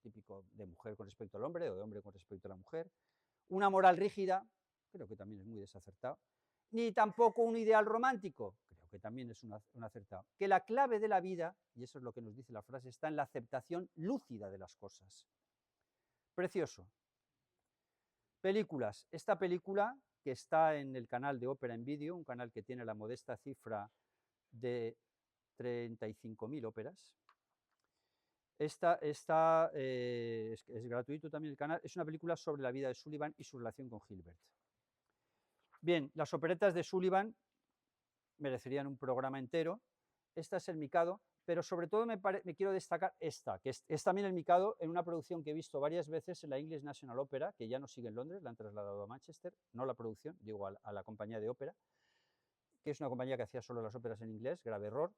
típico de mujer con respecto al hombre o de hombre con respecto a la mujer, una moral rígida, creo que también es muy desacertado, ni tampoco un ideal romántico, creo que también es un acertado. Que la clave de la vida, y eso es lo que nos dice la frase, está en la aceptación lúcida de las cosas. Precioso. Películas. Esta película, que está en el canal de Ópera en Vídeo, un canal que tiene la modesta cifra de 35.000 óperas. Es gratuito también el canal. Es una película sobre la vida de Sullivan y su relación con Hilbert. Bien, las operetas de Sullivan merecerían un programa entero. Esta es el Mikado, pero sobre todo me quiero destacar esta, que es también el Mikado en una producción que he visto varias veces en la English National Opera, que ya no sigue en Londres, la han trasladado a Manchester, no la producción, digo a la compañía de ópera, que es una compañía que hacía solo las óperas en inglés, grave error.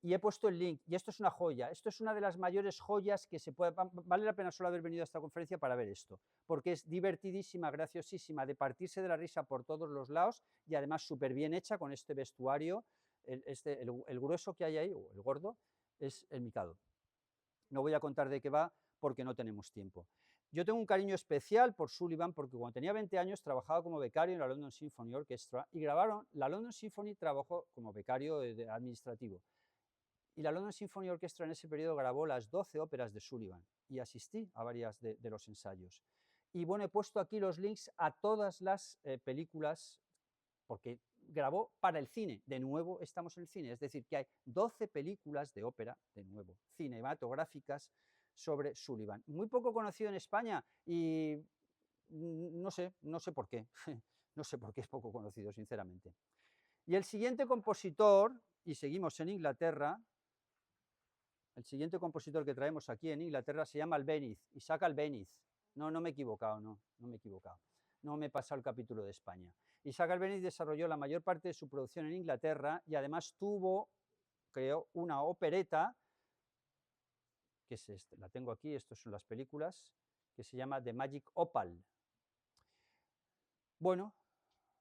Y he puesto el link, y esto es una joya, esto es una de las mayores joyas que se puede, vale la pena solo haber venido a esta conferencia para ver esto, porque es divertidísima, graciosísima, de partirse de la risa por todos los lados, y además súper bien hecha con este vestuario, el grueso que hay ahí, o el gordo, es el Mikado. No voy a contar de qué va, porque no tenemos tiempo. Yo tengo un cariño especial por Sullivan, porque cuando tenía 20 años trabajaba como becario en la London Symphony Orchestra, y grabaron, la London Symphony trabajó como becario administrativo, y la London Symphony Orchestra en ese periodo grabó las 12 óperas de Sullivan y asistí a varias de los ensayos. Y bueno, he puesto aquí los links a todas las películas, porque grabó para el cine, de nuevo estamos en el cine, es decir, que hay 12 películas de ópera, de nuevo, cinematográficas sobre Sullivan. Muy poco conocido en España y no sé por qué, no sé por qué es poco conocido, sinceramente. Y el siguiente compositor, y seguimos en Inglaterra, el siguiente compositor que traemos aquí en Inglaterra se llama Albéniz, Isaac Albéniz. No me he equivocado, no me he equivocado. No me he pasado el capítulo de España. Isaac Albéniz desarrolló la mayor parte de su producción en Inglaterra y además creó una opereta, que es la tengo aquí, estas son las películas, que se llama The Magic Opal. Bueno,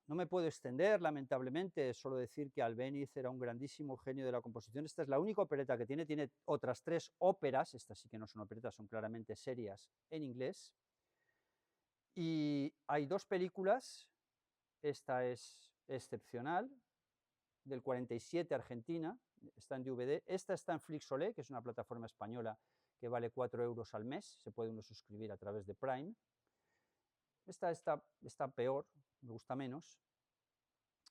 no me puedo extender, lamentablemente, solo decir que Albéniz era un grandísimo genio de la composición. Esta es la única opereta que tiene otras 3 óperas, estas sí que no son operetas, son claramente serias en inglés. Y hay 2 películas, esta es excepcional, del 47, Argentina, está en DVD, esta está en Flixolé, que es una plataforma española que vale 4 euros al mes, se puede uno suscribir a través de Prime. Esta está peor, me gusta menos.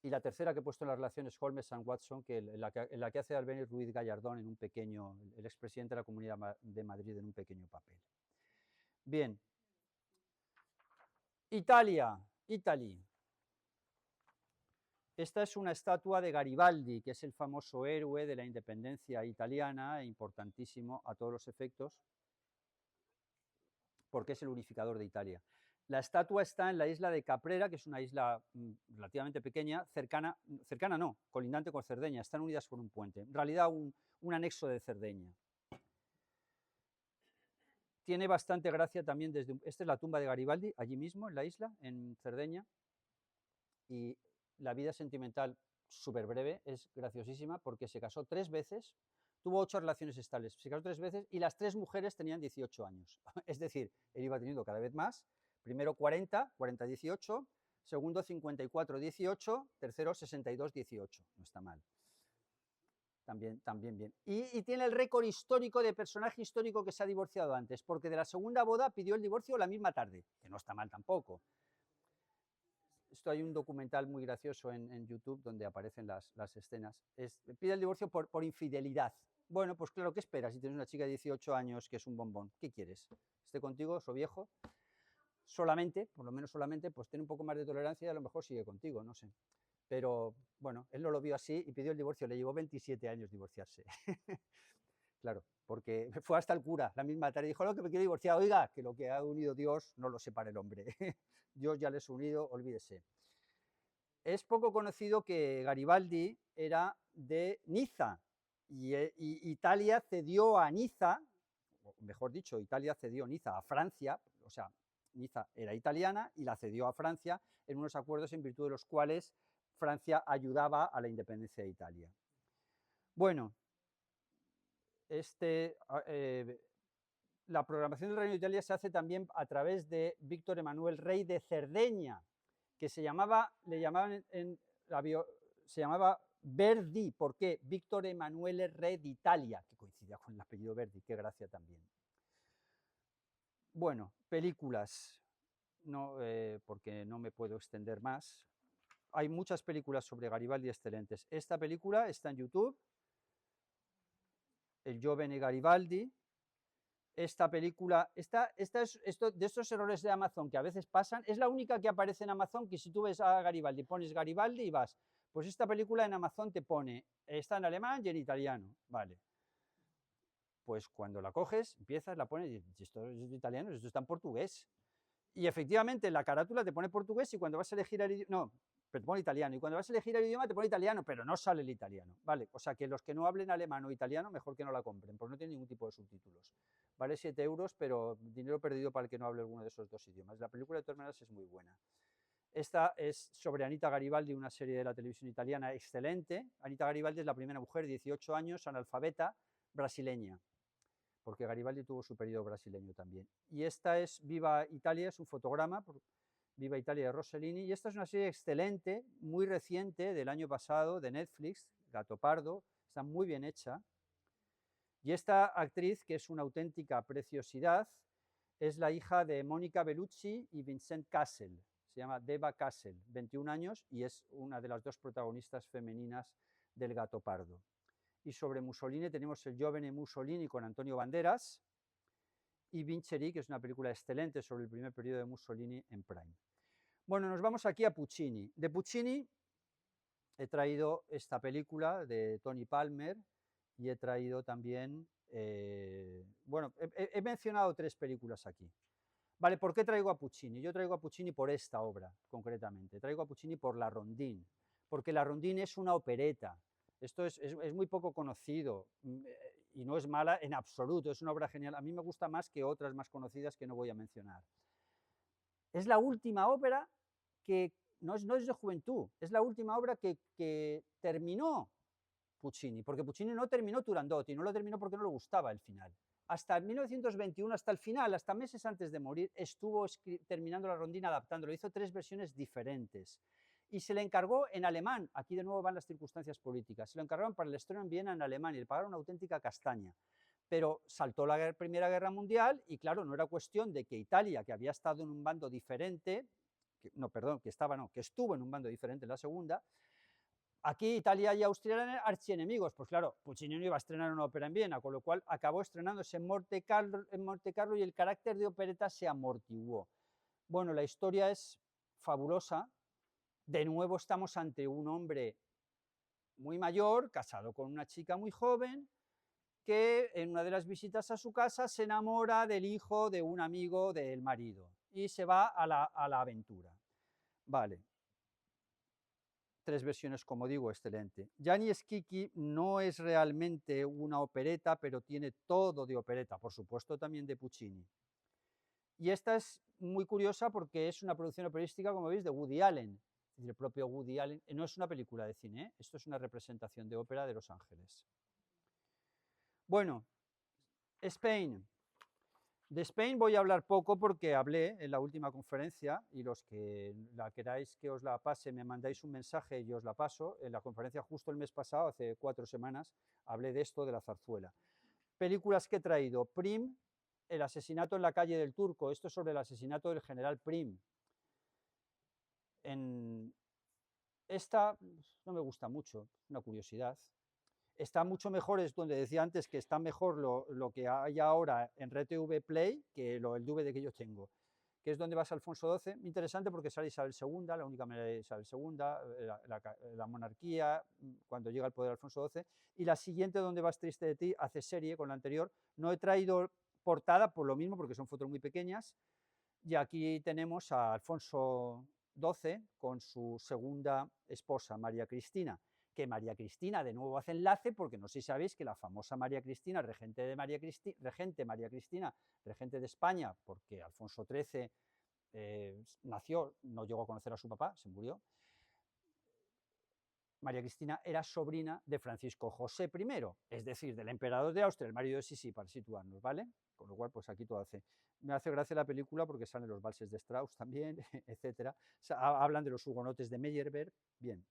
Y la tercera que he puesto en las relaciones Holmes and Watson, en la que hace Albéniz Ruiz Gallardón en un pequeño, el expresidente de la Comunidad de Madrid en un pequeño papel. Bien. Italia. Esta es una estatua de Garibaldi, que es el famoso héroe de la independencia italiana, importantísimo a todos los efectos, porque es el unificador de Italia. La estatua está en la isla de Caprera, que es una isla relativamente pequeña, cercana no, colindante con Cerdeña, están unidas por un puente, en realidad un anexo de Cerdeña. Tiene bastante gracia también esta es la tumba de Garibaldi, allí mismo, en la isla, en Cerdeña, y la vida sentimental súper breve, es graciosísima, porque se casó 3 veces, tuvo 8 relaciones estables, se casó 3 veces, y las 3 mujeres tenían 18 años, es decir, él iba teniendo cada vez más, primero 40, 18, segundo 54, 18, tercero 62, 18, no está mal. También bien. Y tiene el récord histórico de personaje histórico que se ha divorciado antes, porque de la segunda boda pidió el divorcio la misma tarde, que no está mal tampoco. Esto hay un documental muy gracioso en YouTube donde aparecen las escenas. Pide el divorcio por infidelidad. Bueno, pues claro, ¿qué esperas si tienes una chica de 18 años que es un bombón? ¿Qué quieres? ¿Esté contigo, so viejo? Solamente, por lo menos solamente, pues tiene un poco más de tolerancia y a lo mejor sigue contigo, no sé. Pero bueno, él no lo vio así y pidió el divorcio, le llevó 27 años divorciarse. Claro, porque fue hasta el cura la misma tarde y dijo, no, que me quiero divorciar, oiga, que lo que ha unido Dios no lo separa el hombre. Dios ya les ha unido, olvídese. Es poco conocido que Garibaldi era de Niza y Italia cedió a Niza, o mejor dicho, Italia cedió Niza a Francia, o sea, Niza era italiana y la cedió a Francia en unos acuerdos en virtud de los cuales Francia ayudaba a la independencia de Italia. Bueno, la programación del Reino de Italia se hace también a través de Víctor Emanuel, rey de Cerdeña, que se llamaba Verdi. ¿Por qué? Víctor Emanuele Re d'Italia, que coincidía con el apellido Verdi, qué gracia también. Bueno, películas, no, porque no me puedo extender más. Hay muchas películas sobre Garibaldi excelentes. Esta película está en YouTube, El Giovane Garibaldi. Esta película, de estos errores de Amazon que a veces pasan, es la única que aparece en Amazon, que si tú ves a Garibaldi, pones Garibaldi y vas, pues esta película en Amazon te pone, está en alemán y en italiano, vale. Pues cuando la coges, empiezas, la pones y dices, esto es italiano, esto está en portugués. Y efectivamente en la carátula te pone portugués y cuando vas a elegir el idioma, no, pero te pone italiano, y cuando vas a elegir el idioma te pone italiano, pero no sale el italiano, ¿vale? O sea que los que no hablen alemán o italiano, mejor que no la compren, porque no tiene ningún tipo de subtítulos. Vale 7 euros, pero dinero perdido para el que no hable alguno de esos dos idiomas. La película de todas maneras es muy buena. Esta es sobre Anita Garibaldi, una serie de la televisión italiana excelente. Anita Garibaldi es la primera mujer, 18 años, analfabeta, brasileña, porque Garibaldi tuvo su periodo brasileño también. Y esta es Viva Italia, es un fotograma, Viva Italia de Rossellini, y esta es una serie excelente, muy reciente, del año pasado, de Netflix, Gato Pardo, está muy bien hecha. Y esta actriz, que es una auténtica preciosidad, es la hija de Mónica Bellucci y Vincent Cassel, se llama Deva Cassel, 21 años, y es una de las dos protagonistas femeninas del Gato Pardo. Y sobre Mussolini tenemos el Giovane Mussolini con Antonio Banderas y Vincere, que es una película excelente sobre el primer periodo de Mussolini en Prime. Bueno, nos vamos aquí a Puccini. De Puccini he traído esta película de Tony Palmer y he traído también, bueno, he mencionado 3 películas aquí. Vale, ¿por qué traigo a Puccini? Yo traigo a Puccini por esta obra, concretamente. Traigo a Puccini por La Rondine, porque La Rondine es una opereta. Esto es muy poco conocido y no es mala en absoluto, es una obra genial. A mí me gusta más que otras más conocidas que no voy a mencionar. Es la última ópera que no es de juventud, es la última obra que terminó Puccini, porque Puccini no terminó Turandot y no lo terminó porque no le gustaba el final. Hasta 1921, hasta el final, hasta meses antes de morir, estuvo terminando La Rondine, adaptándolo. Hizo 3 versiones diferentes. Y se le encargó en alemán, aquí de nuevo van las circunstancias políticas, se lo encargaron para el estreno en Viena en alemán y le pagaron una auténtica castaña. Pero saltó la Primera Guerra Mundial y claro, no era cuestión de que Italia, que había estado en un bando diferente, que estuvo en un bando diferente en la Segunda, aquí Italia y Austria eran archienemigos, pues claro, Puccini no iba a estrenar una ópera en Viena, con lo cual acabó estrenándose en Monte Carlo y el carácter de opereta se amortiguó. Bueno, la historia es fabulosa, de nuevo estamos ante un hombre muy mayor, casado con una chica muy joven, que en una de las visitas a su casa se enamora del hijo de un amigo del marido y se va a la aventura. Vale. 3 versiones, como digo, excelente. Gianni Schicchi no es realmente una opereta, pero tiene todo de opereta, por supuesto también de Puccini. Y esta es muy curiosa porque es una producción operística, como veis, de Woody Allen. Es decir, el propio Woody Allen, no es una película de cine, ¿eh? Esto es una representación de ópera de Los Ángeles. Bueno, Spain. De Spain voy a hablar poco porque hablé en la última conferencia y los que la queráis que os la pase me mandáis un mensaje y os la paso. En la conferencia justo el mes pasado, hace 4 semanas, hablé de esto, de la zarzuela. Películas que he traído. Prim, El asesinato en la calle del Turco. Esto es sobre el asesinato del general Prim. Esta no me gusta mucho, una curiosidad. Está mucho mejor, es donde decía antes que está mejor lo que hay ahora en RTV Play que el DVD que yo tengo, que es donde vas Alfonso XII, interesante porque sale Isabel II, la única manera de Isabel II, la monarquía, cuando llega al poder Alfonso XII, y la siguiente, donde vas Triste de ti, hace serie con la anterior. No he traído portada por lo mismo, porque son fotos muy pequeñas, y aquí tenemos a Alfonso XII con su segunda esposa, María Cristina, que María Cristina de nuevo hace enlace, porque no sé si sabéis que la famosa María Cristina, regente María Cristina, regente de España, porque Alfonso XIII nació, no llegó a conocer a su papá, se murió. María Cristina era sobrina de Francisco José I, es decir, del emperador de Austria, el marido de Sisi, para situarnos, ¿vale? Con lo cual, pues aquí todo me hace gracia la película porque salen los valses de Strauss también, etcétera. O sea, hablan de los hugonotes de Meyerbeer, bien.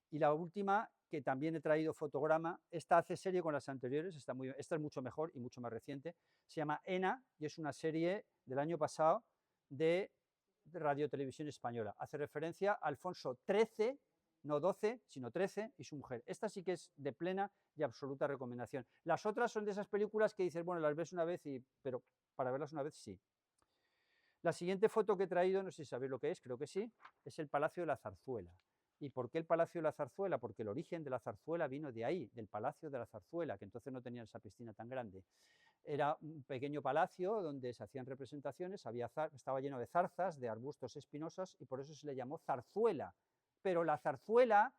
Y la última, que también he traído fotograma, esta hace serie con las anteriores, esta es mucho mejor y mucho más reciente, se llama ENA y es una serie del año pasado de Radio Televisión Española. Hace referencia a Alfonso XIII no 12, sino 13, y su mujer. Esta sí que es de plena y absoluta recomendación. Las otras son de esas películas que dices, bueno, las ves una vez, pero para verlas una vez sí. La siguiente foto que he traído, no sé si sabéis lo que es, creo que sí, es el Palacio de la Zarzuela. ¿Y por qué el Palacio de la Zarzuela? Porque el origen de la zarzuela vino de ahí, del Palacio de la Zarzuela, que entonces no tenía esa piscina tan grande. Era un pequeño palacio donde se hacían representaciones, estaba lleno de zarzas, de arbustos espinosos, y por eso se le llamó zarzuela. Pero la zarzuela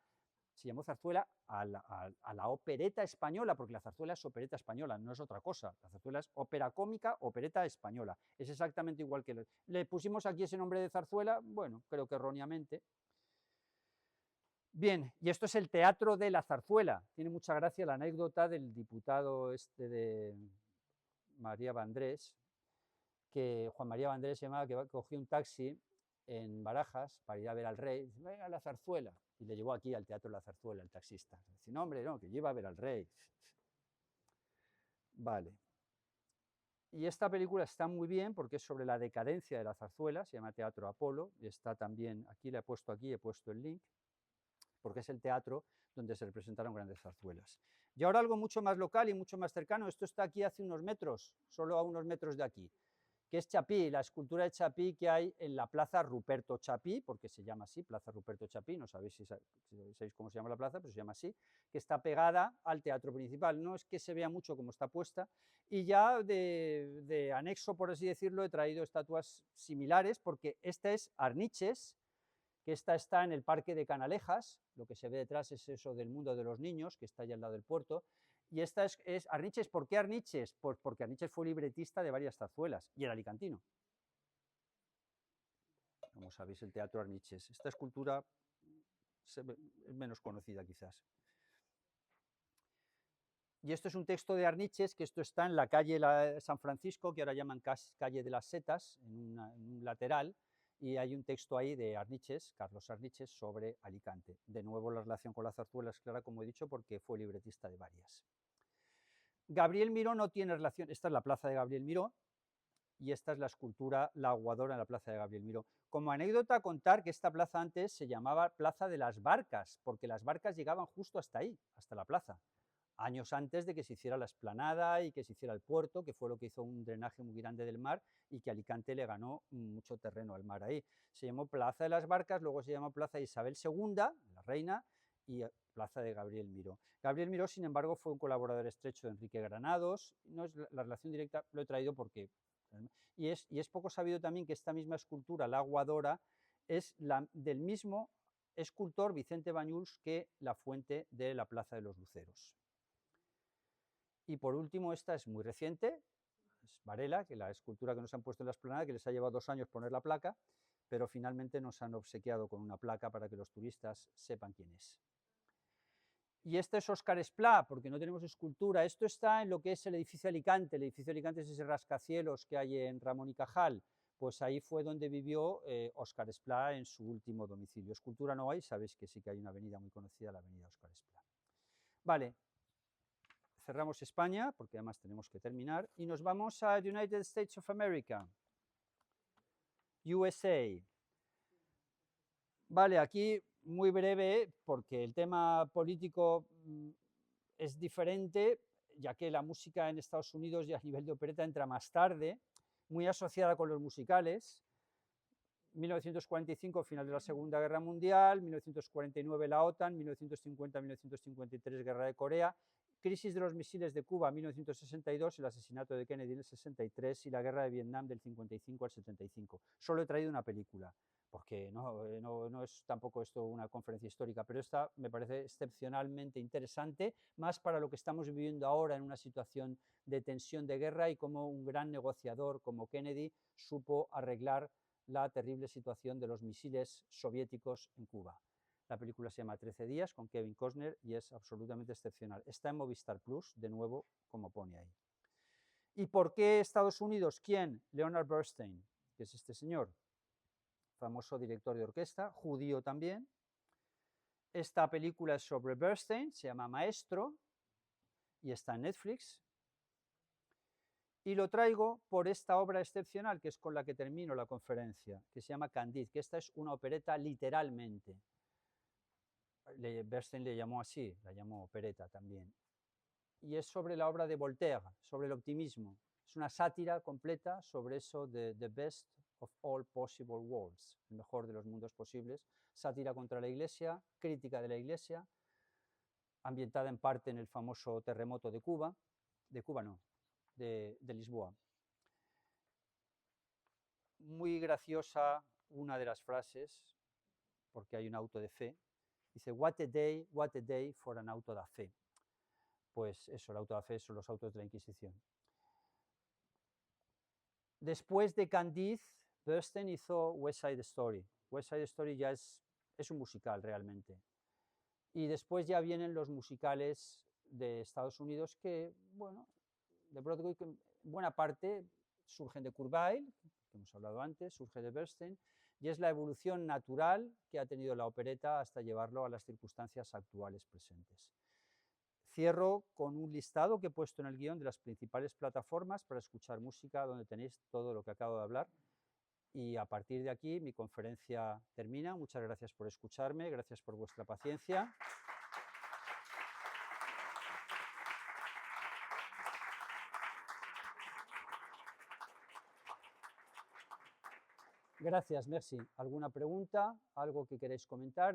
se llamó zarzuela a la opereta española, porque la zarzuela es opereta española, no es otra cosa. La zarzuela es ópera cómica, opereta española. Es exactamente igual que... ¿Le pusimos aquí ese nombre de zarzuela? Bueno, creo que erróneamente. Bien, y esto es el Teatro de la Zarzuela. Tiene mucha gracia la anécdota del diputado de María Vandrés, que Juan María Vandrés se llamaba, que cogió un taxi en Barajas para ir a ver al rey, dice, venga a la Zarzuela, y le llevó aquí al Teatro de la Zarzuela el taxista. Dice, no, hombre, no, que yo iba a ver al rey. Vale. Y esta película está muy bien porque es sobre la decadencia de la zarzuela, se llama Teatro Apolo, y está también, aquí le he puesto el link, porque es el teatro donde se representaron grandes zarzuelas. Y ahora algo mucho más local y mucho más cercano, esto está aquí hace unos metros, solo a unos metros de aquí, que es Chapí, la escultura de Chapí que hay en la Plaza Ruperto Chapí, porque se llama así, Plaza Ruperto Chapí, no sabéis si sabéis cómo se llama la plaza, pero se llama así, que está pegada al teatro principal. No es que se vea mucho cómo está puesta, y ya de anexo, por así decirlo, he traído estatuas similares, porque esta es Arniches, que esta está en el Parque de Canalejas, lo que se ve detrás es eso del mundo de los niños, que está allá al lado del puerto, y esta es Arniches. ¿Por qué Arniches? Pues porque Arniches fue libretista de varias zarzuelas, y era alicantino. Como sabéis, el Teatro Arniches. Esta escultura es menos conocida quizás. Y esto es un texto de Arniches, que esto está en la calle San Francisco, que ahora llaman calle de las Setas, en un lateral, y hay un texto ahí de Arniches, Carlos Arniches, sobre Alicante. De nuevo la relación con la zarzuela es clara, como he dicho, porque fue libretista de varias. Gabriel Miró no tiene relación, esta es la plaza de Gabriel Miró, y esta es la escultura La Aguadora en la plaza de Gabriel Miró. Como anécdota, contar que esta plaza antes se llamaba Plaza de las Barcas, porque las barcas llegaban justo hasta ahí, hasta la plaza, años antes de que se hiciera la explanada y que se hiciera el puerto, que fue lo que hizo un drenaje muy grande del mar y que Alicante le ganó mucho terreno al mar ahí. Se llamó Plaza de las Barcas, luego se llamó Plaza de Isabel II, la reina, y Plaza de Gabriel Miró. Gabriel Miró, sin embargo, fue un colaborador estrecho de Enrique Granados. No es la relación directa, lo he traído porque... Y es poco sabido también que esta misma escultura, la Aguadora, es del mismo escultor Vicente Bañuls que la fuente de la Plaza de los Luceros. Y por último, esta es muy reciente, es Varela, que la escultura que nos han puesto en la explanada, que les ha llevado 2 años poner la placa, pero finalmente nos han obsequiado con una placa para que los turistas sepan quién es. Y este es Óscar Esplá, porque no tenemos escultura. Esto está en lo que es el edificio Alicante. El edificio Alicante es ese rascacielos que hay en Ramón y Cajal. Pues ahí fue donde vivió Óscar Esplá en su último domicilio. Escultura no hay, sabéis que sí que hay una avenida muy conocida, la avenida Óscar Esplá. Vale, cerramos España, porque además tenemos que terminar, y nos vamos a United States of America, USA. Vale, aquí muy breve, porque el tema político es diferente, ya que la música en Estados Unidos y a nivel de opereta entra más tarde, muy asociada con los musicales. 1945, final de la Segunda Guerra Mundial, 1949 la OTAN, 1950-1953 Guerra de Corea, crisis de los misiles de Cuba 1962, el asesinato de Kennedy en el 63 y la Guerra de Vietnam del 55 al 75. Solo he traído una película, porque no es tampoco esto una conferencia histórica, pero esta me parece excepcionalmente interesante, más para lo que estamos viviendo ahora en una situación de tensión de guerra y cómo un gran negociador como Kennedy supo arreglar la terrible situación de los misiles soviéticos en Cuba. La película se llama 13 días con Kevin Costner y es absolutamente excepcional. Está en Movistar Plus, de nuevo, como pone ahí. ¿Y por qué Estados Unidos? ¿Quién? Leonard Bernstein, que es este señor, famoso director de orquesta, judío también. Esta película es sobre Bernstein, se llama Maestro y está en Netflix. Y lo traigo por esta obra excepcional, que es con la que termino la conferencia, que se llama Candide, que esta es una opereta literalmente. Bernstein le llamó así, la llamó opereta también. Y es sobre la obra de Voltaire, sobre el optimismo. Es una sátira completa sobre eso de the best of all possible worlds, el mejor de los mundos posibles, sátira contra la Iglesia, crítica de la Iglesia, ambientada en parte en el famoso terremoto de Cuba no, de Lisboa. Muy graciosa una de las frases, porque hay un auto de fe, dice, what a day for an auto da fe. Pues eso, el auto da fe son los autos de la Inquisición. Después de Candide, Bernstein hizo West Side Story. West Side Story ya es un musical realmente. Y después ya vienen los musicales de Estados Unidos que, bueno, de Broadway, que en buena parte surgen de Kurt Weill, que hemos hablado antes, surge de Bernstein, y es la evolución natural que ha tenido la opereta hasta llevarlo a las circunstancias actuales presentes. Cierro con un listado que he puesto en el guión de las principales plataformas para escuchar música, donde tenéis todo lo que acabo de hablar. Y a partir de aquí mi conferencia termina. Muchas gracias por escucharme, gracias por vuestra paciencia. Gracias, merci. ¿Alguna pregunta? ¿Algo que queréis comentar?